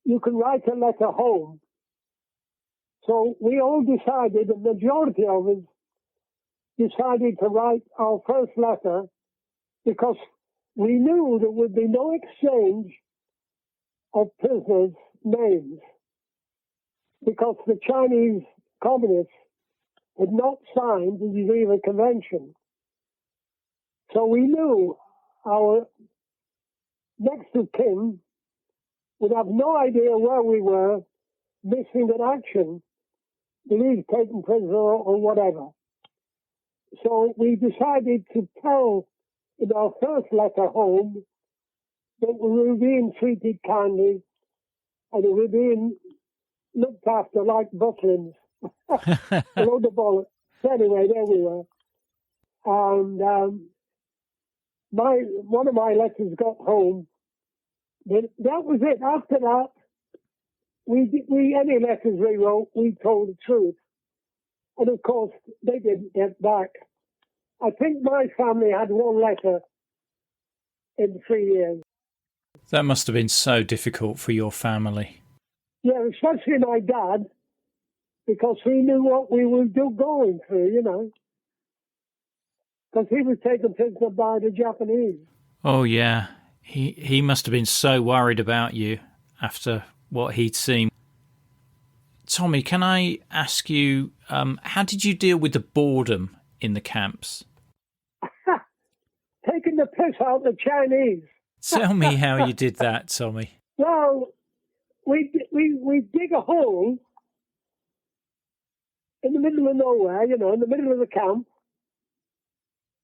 you can write a letter home. So we all decided, the majority of us decided to write our first letter, because we knew there would be no exchange of prisoners' names, because the Chinese communists had not signed the Geneva Convention. So we knew our next of kin would have no idea where we were, missing an action, believed taken prisoner or whatever. So we decided to tell in our first letter home that we were being treated kindly and we were being looked after like butlins. Below the bullet. So anyway, there we were. And one of my letters got home. But that was it. After that, any letters we wrote, we told the truth. And of course, they didn't get back. I think my family had one letter in 3 years. That must have been so difficult for your family. Yeah, especially my dad, because he knew what we were going through, Because he was taken prisoner by the Japanese. Oh, yeah. He must have been so worried about you after what he'd seen. Tommy, can I ask you, how did you deal with the boredom in the camps? Taking the piss out of the Chinese. Tell me how you did that, Tommy. Well, we dig a hole in the middle of nowhere, in the middle of the camp.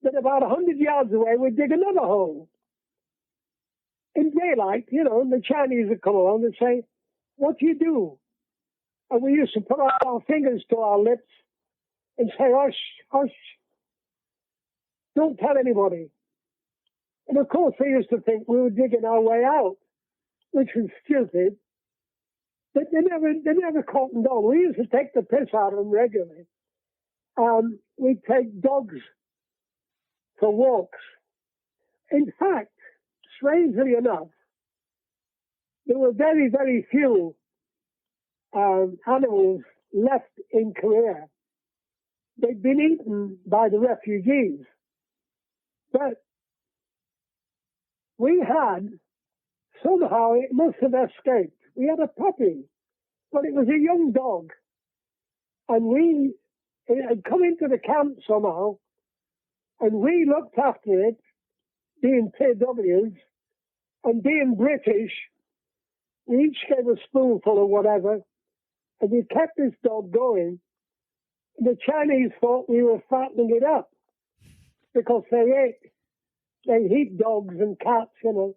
Then about 100 yards away, we'd dig another hole. In daylight, and the Chinese would come along and say, what do you do? And we used to put our fingers to our lips and say, hush, hush. Don't tell anybody. And of course, they used to think we were digging our way out, which was stupid. But they never cottoned on. We used to take the piss out of them regularly. We'd take dogs for walks. In fact, strangely enough, there were very, very few animals left in Korea. they'd been eaten by the refugees. But we had, somehow it must have escaped. We had a puppy, but it was a young dog. And it had come into the camp somehow, and we looked after it, being PWs, and being British, we each gave a spoonful or whatever, and we kept this dog going. And the Chinese thought we were fattening it up, because they eat dogs and cats, you know.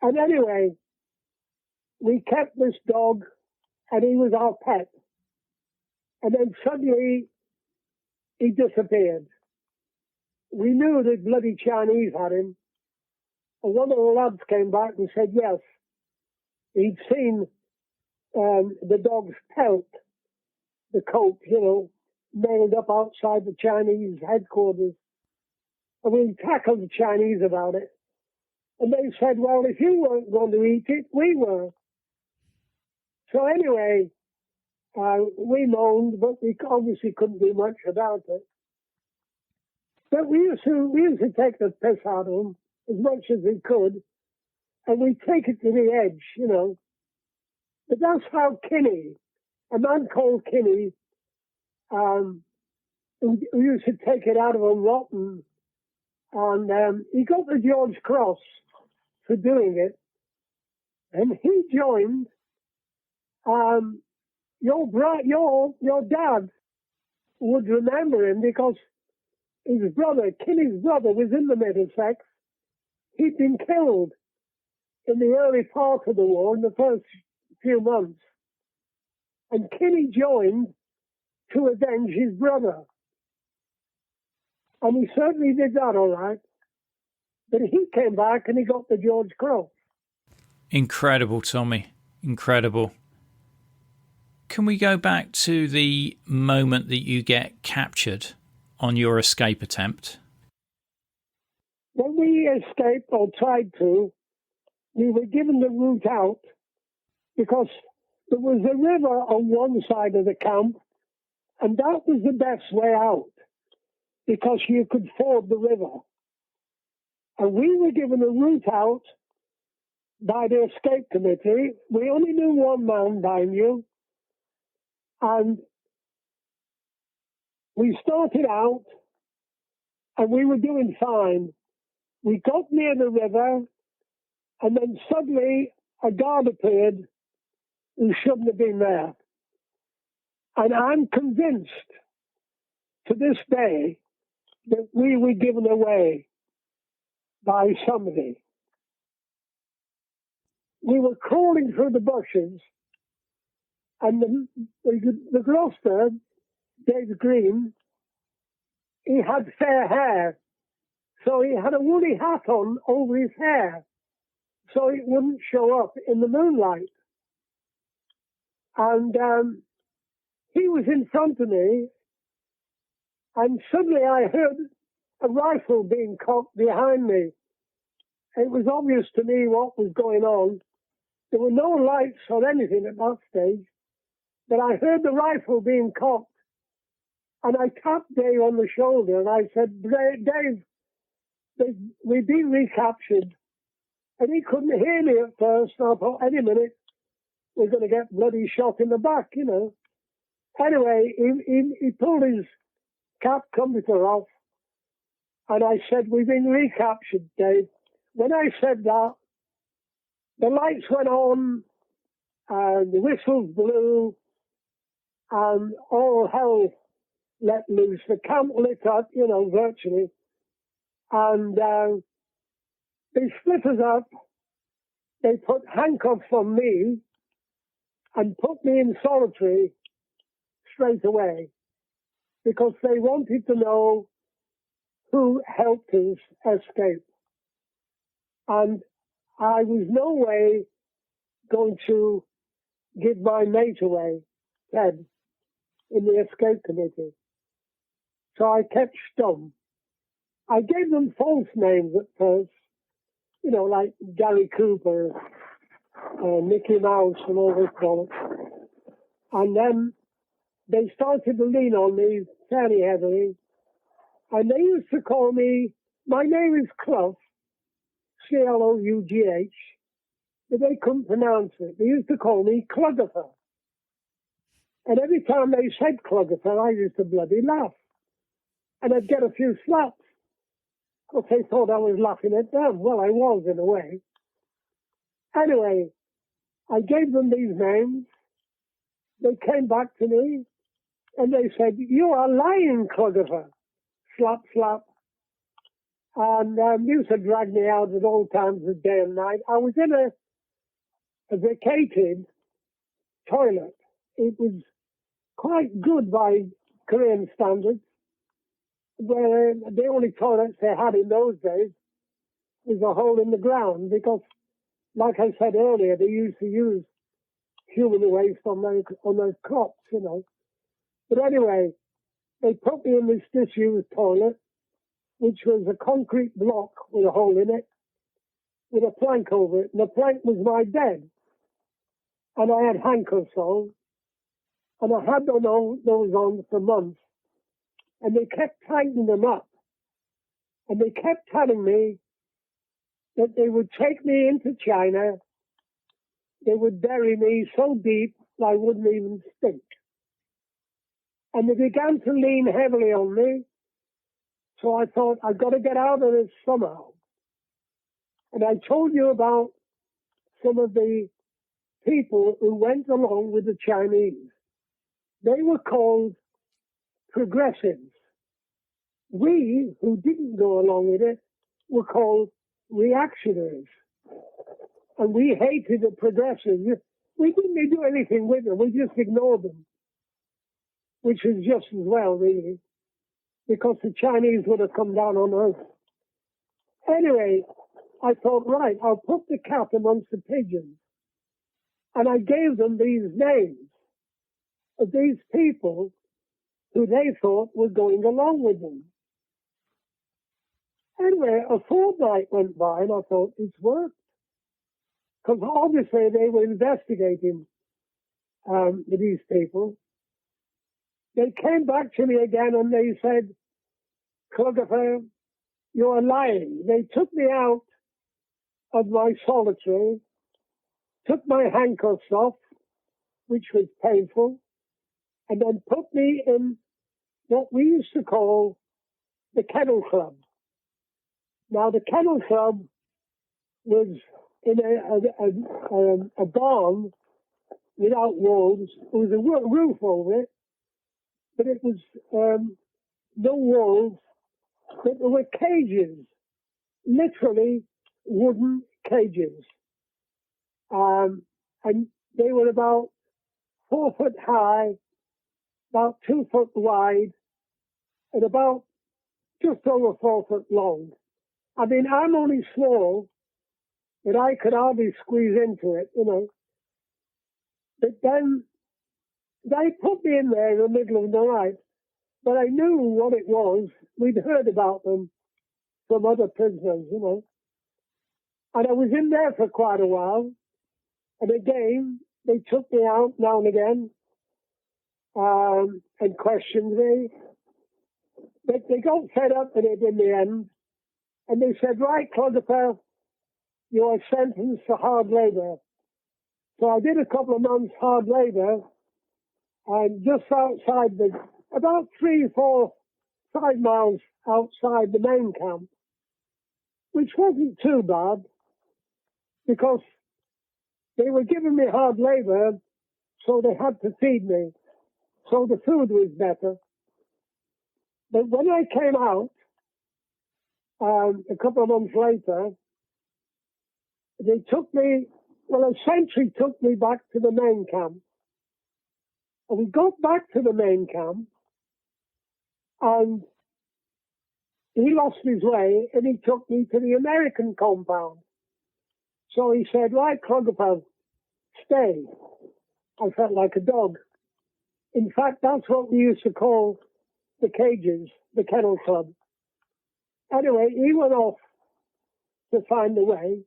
And anyway, we kept this dog, and he was our pet. And then suddenly, he disappeared. We knew the bloody Chinese had him. And one of the lads came back and said, yes, he'd seen the dog's pelt, the coat, you know, nailed up outside the Chinese headquarters. And we tackled the Chinese about it. And they said, well, if you weren't going to eat it, we were. So anyway, we moaned, but we obviously couldn't do much about it. But we used to take the piss out of them as much as we could, and we'd take it to the edge, you know. But that's how Kinney, a man called Kinney, who used to take it out of them rotten, and he got the George Cross for doing it, and he joined your dad would remember him because his brother, Kinney's brother, was in the Middlesex. He'd been killed in the early part of the war, in the first few months. And Kinney joined to avenge his brother. And he certainly did that all right. But he came back and he got the George Cross. Incredible, Tommy. Incredible. Can we go back to the moment that you get captured on your escape attempt? When we escaped, or tried to, we were given the route out because there was a river on one side of the camp, and that was the best way out because you could ford the river. And we were given a route out by the escape committee. We only knew one man, mind you, and we started out and we were doing fine. We got near the river, and then suddenly a guard appeared who shouldn't have been there. And I'm convinced to this day that we were given away by somebody. We were crawling through the bushes, and the Gloucester, Dave Green, he had fair hair. So he had a woolly hat on over his hair so it wouldn't show up in the moonlight. And he was in front of me, and suddenly I heard a rifle being cocked behind me. It was obvious to me what was going on. There were no lights or anything at that stage, but I heard the rifle being cocked, and I tapped Dave on the shoulder, and I said, Dave, we've been recaptured. And he couldn't hear me at first. I thought, any minute, we're going to get bloody shot in the back, you know. Anyway, he pulled his cap comforter off, and I said, we've been recaptured, Dave. When I said that, the lights went on, and the whistles blew, and all hell let loose. The camp lit up, you know, virtually. And they split us up. They put handcuffs on me and put me in solitary straight away because they wanted to know who helped us escape. And I was no way going to give my mate away, Ted, in the escape committee. So I kept stum. I gave them false names at first, you know, like Gary Cooper, Mickey Mouse and all this bollocks. And then they started to lean on me fairly heavily. And they used to call me, my name is Clough, C-L-O-U-G-H, but they couldn't pronounce it. They used to call me Cloughifer. And every time they said Cloughifer, I used to bloody laugh. And I'd get a few slaps. Because they thought I was laughing at them. Well, I was in a way. Anyway, I gave them these names. They came back to me and they said, "You are lying, Cloughifer." Slap, slap. And used to drag me out at all times of day and night. I was in a vacated toilet. It was quite good by Korean standards, where the only toilets they had in those days was a hole in the ground, because, like I said earlier, they used to use human waste on those crops, you know. But anyway, they put me in this disused toilet, which was a concrete block with a hole in it, with a plank over it, and the plank was my bed. And I had handcuffs on, and I had those on for months. And they kept tightening them up. And they kept telling me that they would take me into China. They would bury me so deep I wouldn't even stink. And they began to lean heavily on me. So I thought, I've got to get out of this somehow. And I told you about some of the people who went along with the Chinese. They were called progressives. We, who didn't go along with it, were called reactionaries. And we hated the progressives. We didn't do anything with them. We just ignored them, which is just as well, really, because the Chinese would have come down on us. Anyway, I thought, right, I'll put the cat amongst the pigeons. And I gave them these names of these people who they thought were going along with them. Anyway, a fortnight went by and I thought, it's worked. Because obviously they were investigating these people. They came back to me again and they said, "Cloughifer, you are lying." They took me out of my solitary, took my handcuffs off, which was painful, and then put me in what we used to call the Kennel Club. Now, the Kennel Club was in a barn without walls. There was a roof over it, but it was no walls. But there were cages, literally wooden cages. And they were about 4 foot high, about 2 foot wide, and about just over 4 foot long. I mean, I'm only small, but I could hardly squeeze into it, you know. But then they put me in there in the middle of the night, but I knew what it was. We'd heard about them from other prisoners, you know. And I was in there for quite a while. And again, they took me out now and again and questioned me. But they got fed up with it in the end. And they said, "Right, Cloughifer, you are sentenced to hard labor." So I did a couple of months hard labor, and just outside about 3, 4, 5 miles outside the main camp, which wasn't too bad, because they were giving me hard labor, so they had to feed me. So the food was better. But when I came out, a couple of months later, they took me, well, a sentry took me back to the main camp. And we got back to the main camp, and he lost his way, and he took me to the American compound. So he said, "Right, Cloughifer, stay." I felt like a dog. In fact, that's what we used to call the cages, the Kennel Club. Anyway, he went off to find a way,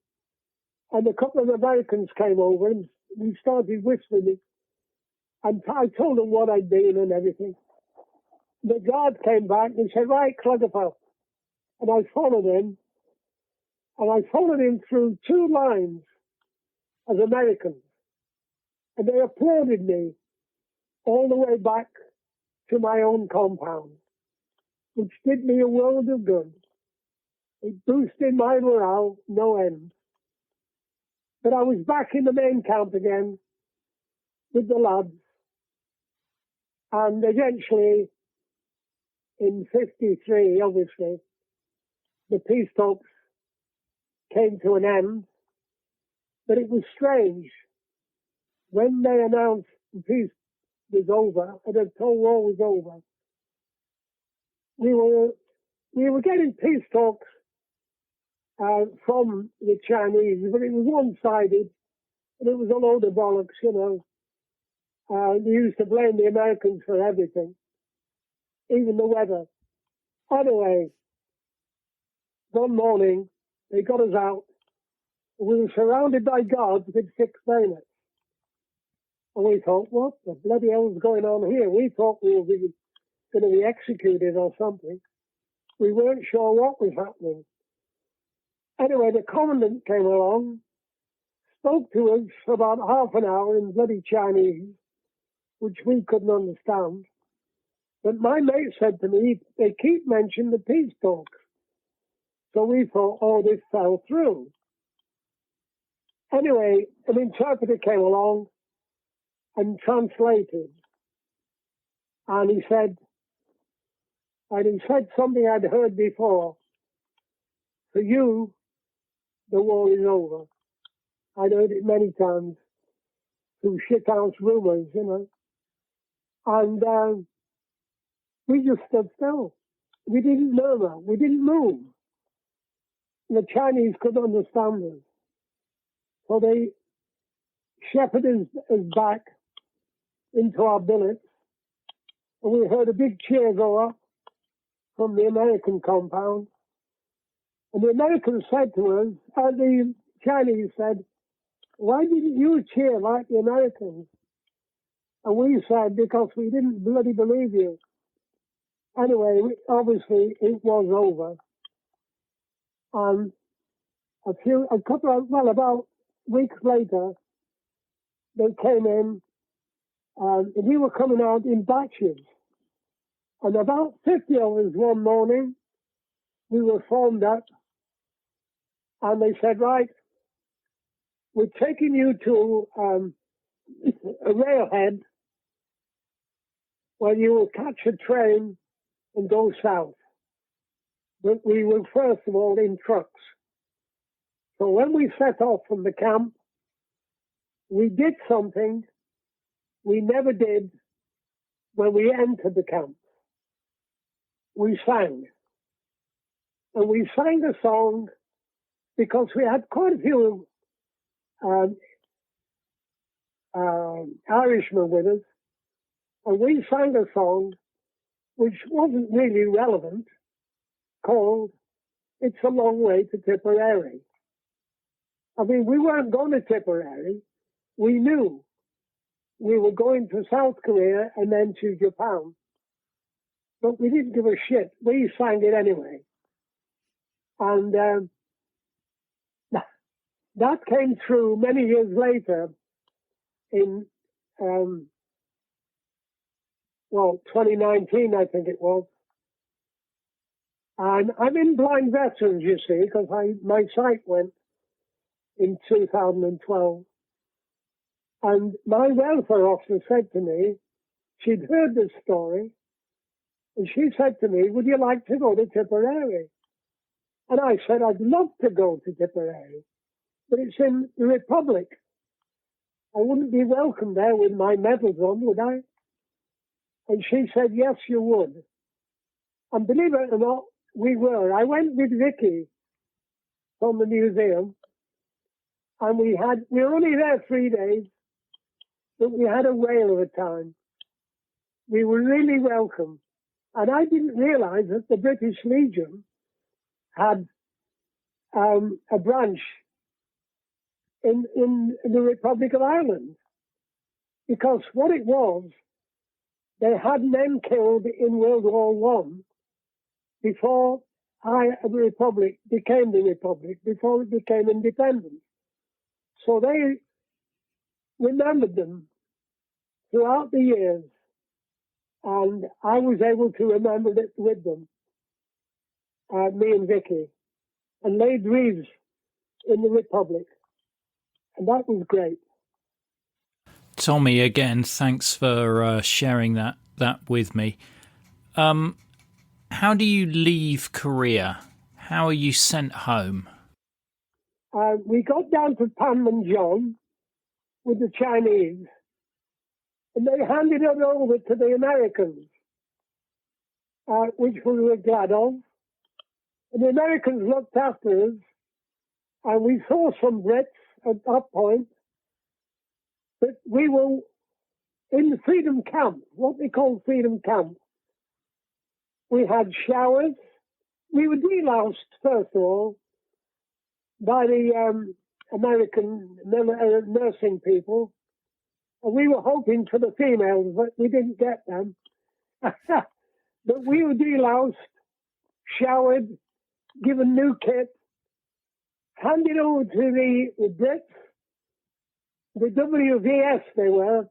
and a couple of Americans came over and we started whistling And I told them what I'd been and everything. The guard came back and said, right, Clough. And I followed him. And I followed him through 2 lines as Americans. And they applauded me all the way back to my own compound, which did me a world of good. It boosted my morale no end. But I was back in the main camp again with the lads. And eventually, in 53, obviously, the peace talks came to an end. But it was strange. When they announced the peace was over, and the Cold War was over, we were getting peace talks from the Chinese, but it was one-sided, and it was a load of bollocks, you know. They used to blame the Americans for everything, even the weather. Anyway, one morning, they got us out. We were surrounded by guards with 6 bayonets. And we thought, what the bloody hell is going on here? We thought we were going to be executed or something. We weren't sure what was happening. Anyway, the commandant came along, spoke to us for about half an hour in bloody Chinese, which we couldn't understand. But my mate said to me, they keep mentioning the peace talks. So we thought, oh, this fell through. Anyway, an interpreter came along and translated. And he said something I'd heard before. For you, the war is over. I'd heard it many times through shithouse rumors, you know. And we just stood still. We didn't murmur. We didn't move. The Chinese couldn't understand us. So they shepherded us back into our billets. And we heard a big cheer go up from the American compound. And the Americans said to us, and the Chinese said, why didn't you cheer like the Americans? And we said, because we didn't bloody believe you. Anyway, obviously it was over. And about weeks later, they came in, and we were coming out in batches. And about 50 of us one morning, we were formed up, and they said, right, we're taking you to a railhead where you will catch a train and go south. But we were first of all in trucks. So when we set off from the camp, we did something we never did when we entered the camp. We sang. And we sang a song because we had quite a few Irishmen with us. And we sang a song which wasn't really relevant, called It's a Long Way to Tipperary. I mean, we weren't going to Tipperary. We knew we were going to South Korea and then to Japan. But we didn't give a shit. We sang it anyway. And that came through many years later in, 2019, I think it was. And I'm in Blind Veterans, you see, because my sight went in 2012. And my welfare officer said to me, she'd heard this story, and she said to me, would you like to go to Tipperary? And I said, I'd love to go to Tipperary, but it's in the Republic. I wouldn't be welcome there with my medals on, would I? And she said, yes, you would. And believe it or not, we were. I went with Vicky from the museum, and we were only there 3 days, but we had a whale of a time. We were really welcome. And I didn't realize that the British Legion had a branch in the Republic of Ireland. because what it was, they had men killed in World War One before the Republic became the Republic, before it became independent. So they remembered them throughout the years, and I was able to remember it with them, me and Vicky, and laid wreaths in the Republic, and that was great. Tommy, again, thanks for sharing that with me. How do you leave Korea? How are you sent home? We got down to Panmunjom with the Chinese, and they handed it over to the Americans, which we were glad of. And the Americans looked after us, and we saw some Brits at that point. But we were in the Freedom Camp, what they call Freedom Camp. We had showers. We were deloused, first of all, by the American nursing people. And we were hoping for the females, but we didn't get them. But we were deloused, showered, given new kit, handed over to the Brits, the WVS they were,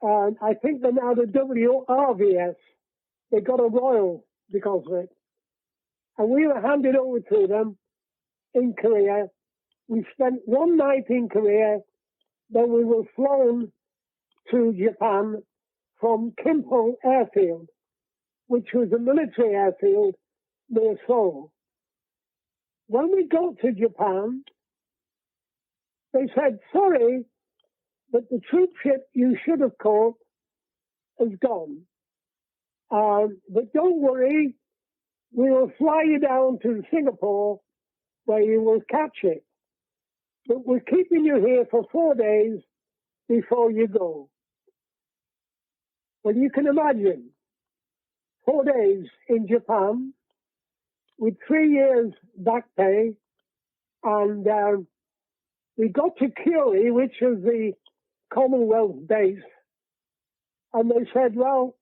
and I think they're now the WRVS. They got a royal because of it. And we were handed over to them in Korea. We spent one night in Korea, then we were flown to Japan from Kimpo Airfield, which was a military airfield near Seoul. When we got to Japan, they said, sorry, but the troop ship you should have caught is gone. But don't worry, we will fly you down to Singapore where you will catch it. But we're keeping you here for 4 days before you go. Well, you can imagine 4 days in Japan with 3 years back pay, and we got to Curie, which is the Commonwealth base, and they said, well,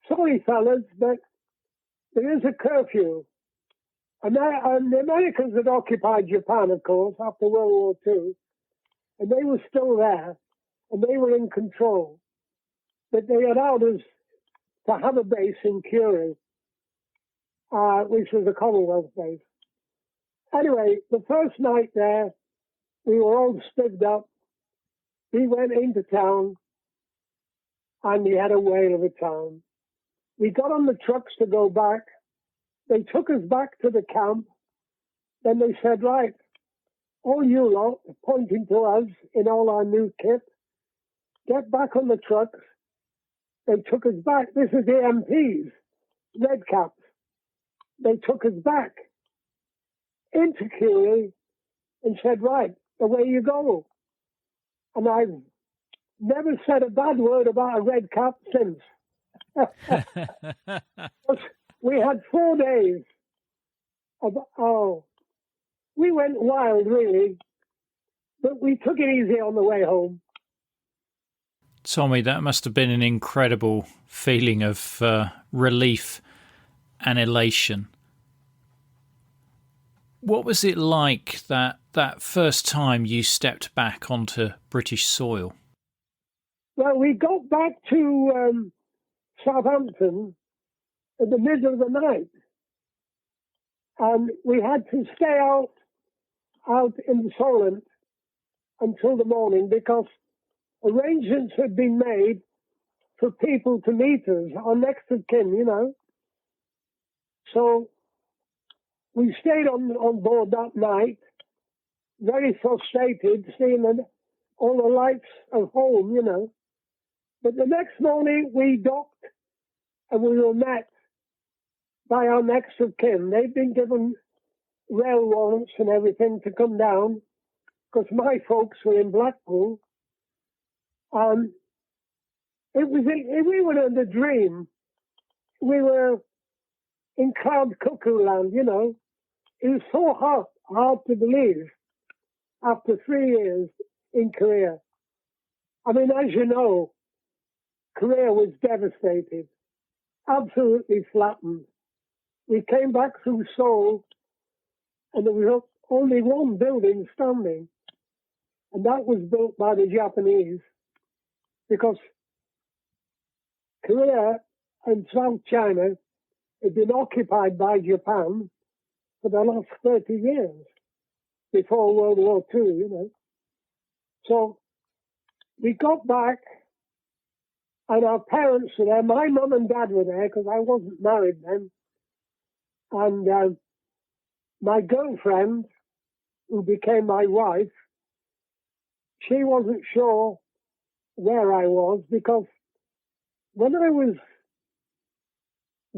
sorry fellas, but there is a curfew. And the Americans had occupied Japan, of course, after World War II, and they were still there, and they were in control. But they allowed us to have a base in Curie, which was a Commonwealth base. Anyway, the first night there, we were all stood up. We went into town, and we had a whale of a time. We got on the trucks to go back. They took us back to the camp. Then they said, right, all you lot, pointing to us in all our new kit, get back on the trucks. They took us back. This is the MPs, red caps. They took us back into Curie and said, right, away you go. And I've never said a bad word about a red cap since. We had 4 days of, we went wild really, but we took it easy on the way home. Tommy, that must have been an incredible feeling of relief and elation. What was it like that first time you stepped back onto British soil? Well, we got back to Southampton in the middle of the night, and we had to stay out in the Solent until the morning because arrangements had been made for people to meet us, our next of kin, you know. So we stayed on board that night, very frustrated, seeing all the lights of home, you know. But the next morning we docked and we were met by our next of kin. They'd been given rail warrants and everything to come down because my folks were in Blackpool. We were in a dream. We were in cloud cuckoo land, you know. It was so hard to believe after 3 years in Korea. I mean, as you know, Korea was devastated, absolutely flattened. We came back through Seoul, and there was only one building standing, and that was built by the Japanese, because Korea and South China had been occupied by Japan for the last 30 years, before World War II, you know. So we got back, and our parents were there. My mum and dad were there, because I wasn't married then. And my girlfriend, who became my wife, she wasn't sure where I was, because when I was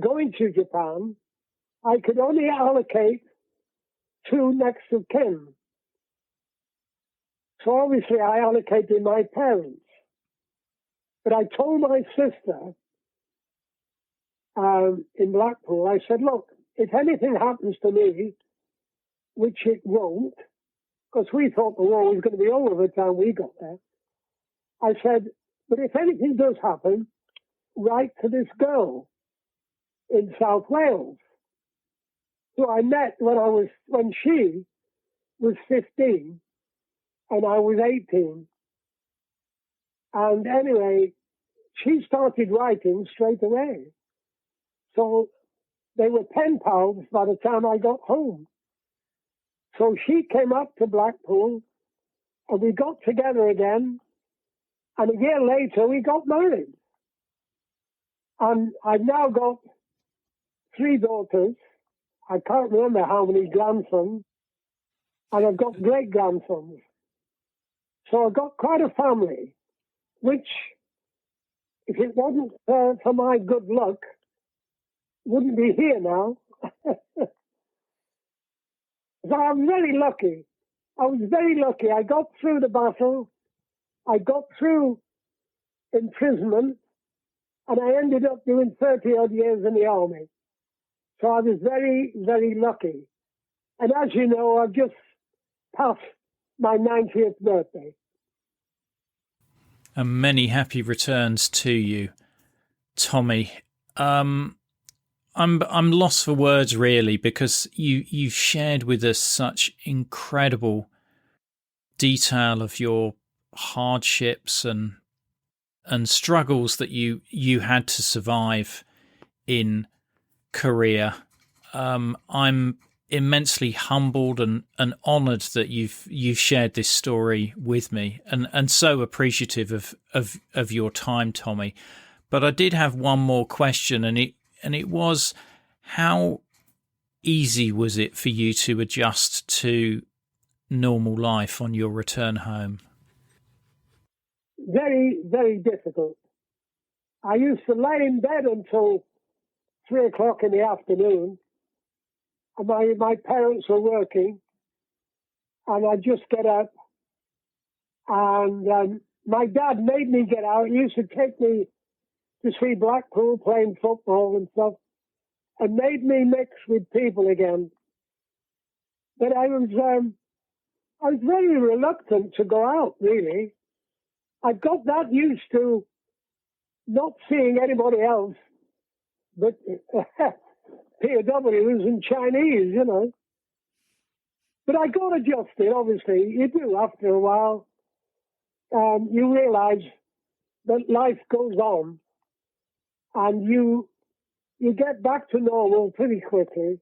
going to Japan, I could only allocate 2 next of kin. So obviously I allocated my parents. But I told my sister in Blackpool, I said, look, if anything happens to me, which it won't, because we thought the war was going to be over by the time we got there, I said, but if anything does happen, write to this girl in South Wales, who I met when she was 15 and I was 18. And anyway, she started writing straight away. So they were pen pals by the time I got home. So she came up to Blackpool, and we got together again. And a year later, we got married. And I've now got 3 daughters. I can't remember how many grandsons. And I've got great-grandsons. So I've got quite a family, which, if it wasn't for my good luck, wouldn't be here now. So I'm very lucky. I was very lucky. I got through the battle. I got through imprisonment. And I ended up doing 30-odd years in the army. So I was very, very lucky. And as you know, I've just passed my 90th birthday. And many happy returns to you, Tommy. I'm lost for words, really, because you've shared with us such incredible detail of your hardships and struggles that you had to survive in Korea. I'm immensely humbled and honoured that you've shared this story with me, and so appreciative of your time, Tommy. But I did have one more question, and it was, how easy was it for you to adjust to normal life on your return home? Very, very difficult. I used to lay in bed until 3 o'clock in the afternoon, and my parents were working, and I'd just get up, and my dad made me get out. He used to take me to see Blackpool playing football and stuff, and made me mix with people again. But I was very reluctant to go out, really. I got that used to not seeing anybody else but POWs and Chinese, you know. But I got adjusted, obviously. You do after a while. You realize that life goes on, and you get back to normal pretty quickly.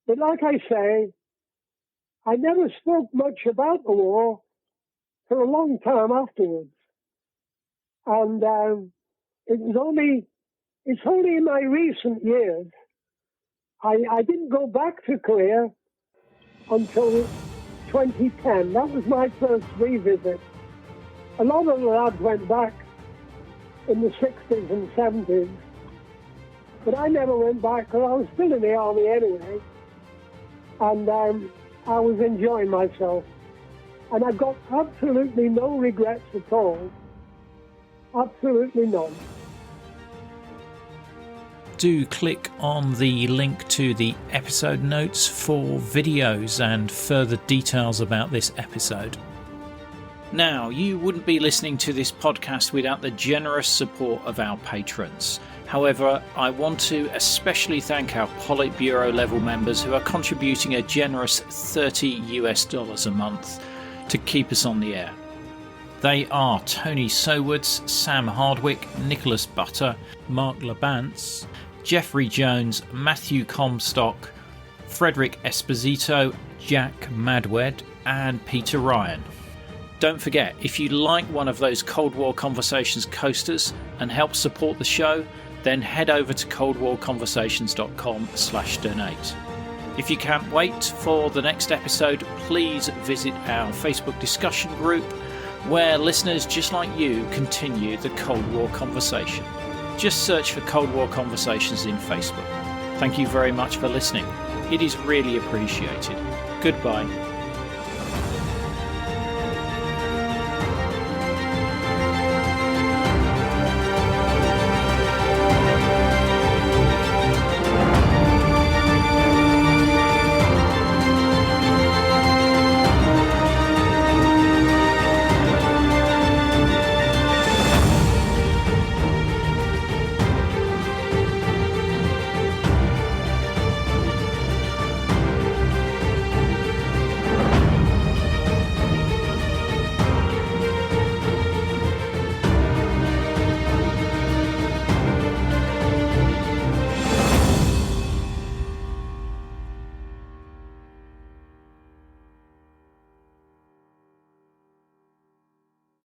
But like I say, I never spoke much about the war for a long time afterwards. And it's only in my recent years, I didn't go back to Korea until 2010. That was my first revisit. A lot of the lads went back in the 60s and 70s, but I never went back because I was still in the army anyway, and I was enjoying myself. And I've got absolutely no regrets at all. Absolutely none. Do click on the link to the episode notes for videos and further details about this episode. Now, you wouldn't be listening to this podcast without the generous support of our patrons. However, I want to especially thank our Politburo level members who are contributing a generous $30 a month to keep us on the air. They are Tony Sowoods, Sam Hardwick, Nicholas Butter, Mark Labance, Jeffrey Jones, Matthew Comstock, Frederick Esposito, Jack Madwed, and Peter Ryan. Don't forget, if you like one of those Cold War Conversations coasters and help support the show, then head over to coldwarconversations.com/donate. If you can't wait for the next episode, please visit our Facebook discussion group where listeners just like you continue the Cold War conversation. Just search for Cold War Conversations in Facebook. Thank you very much for listening. It is really appreciated. Goodbye.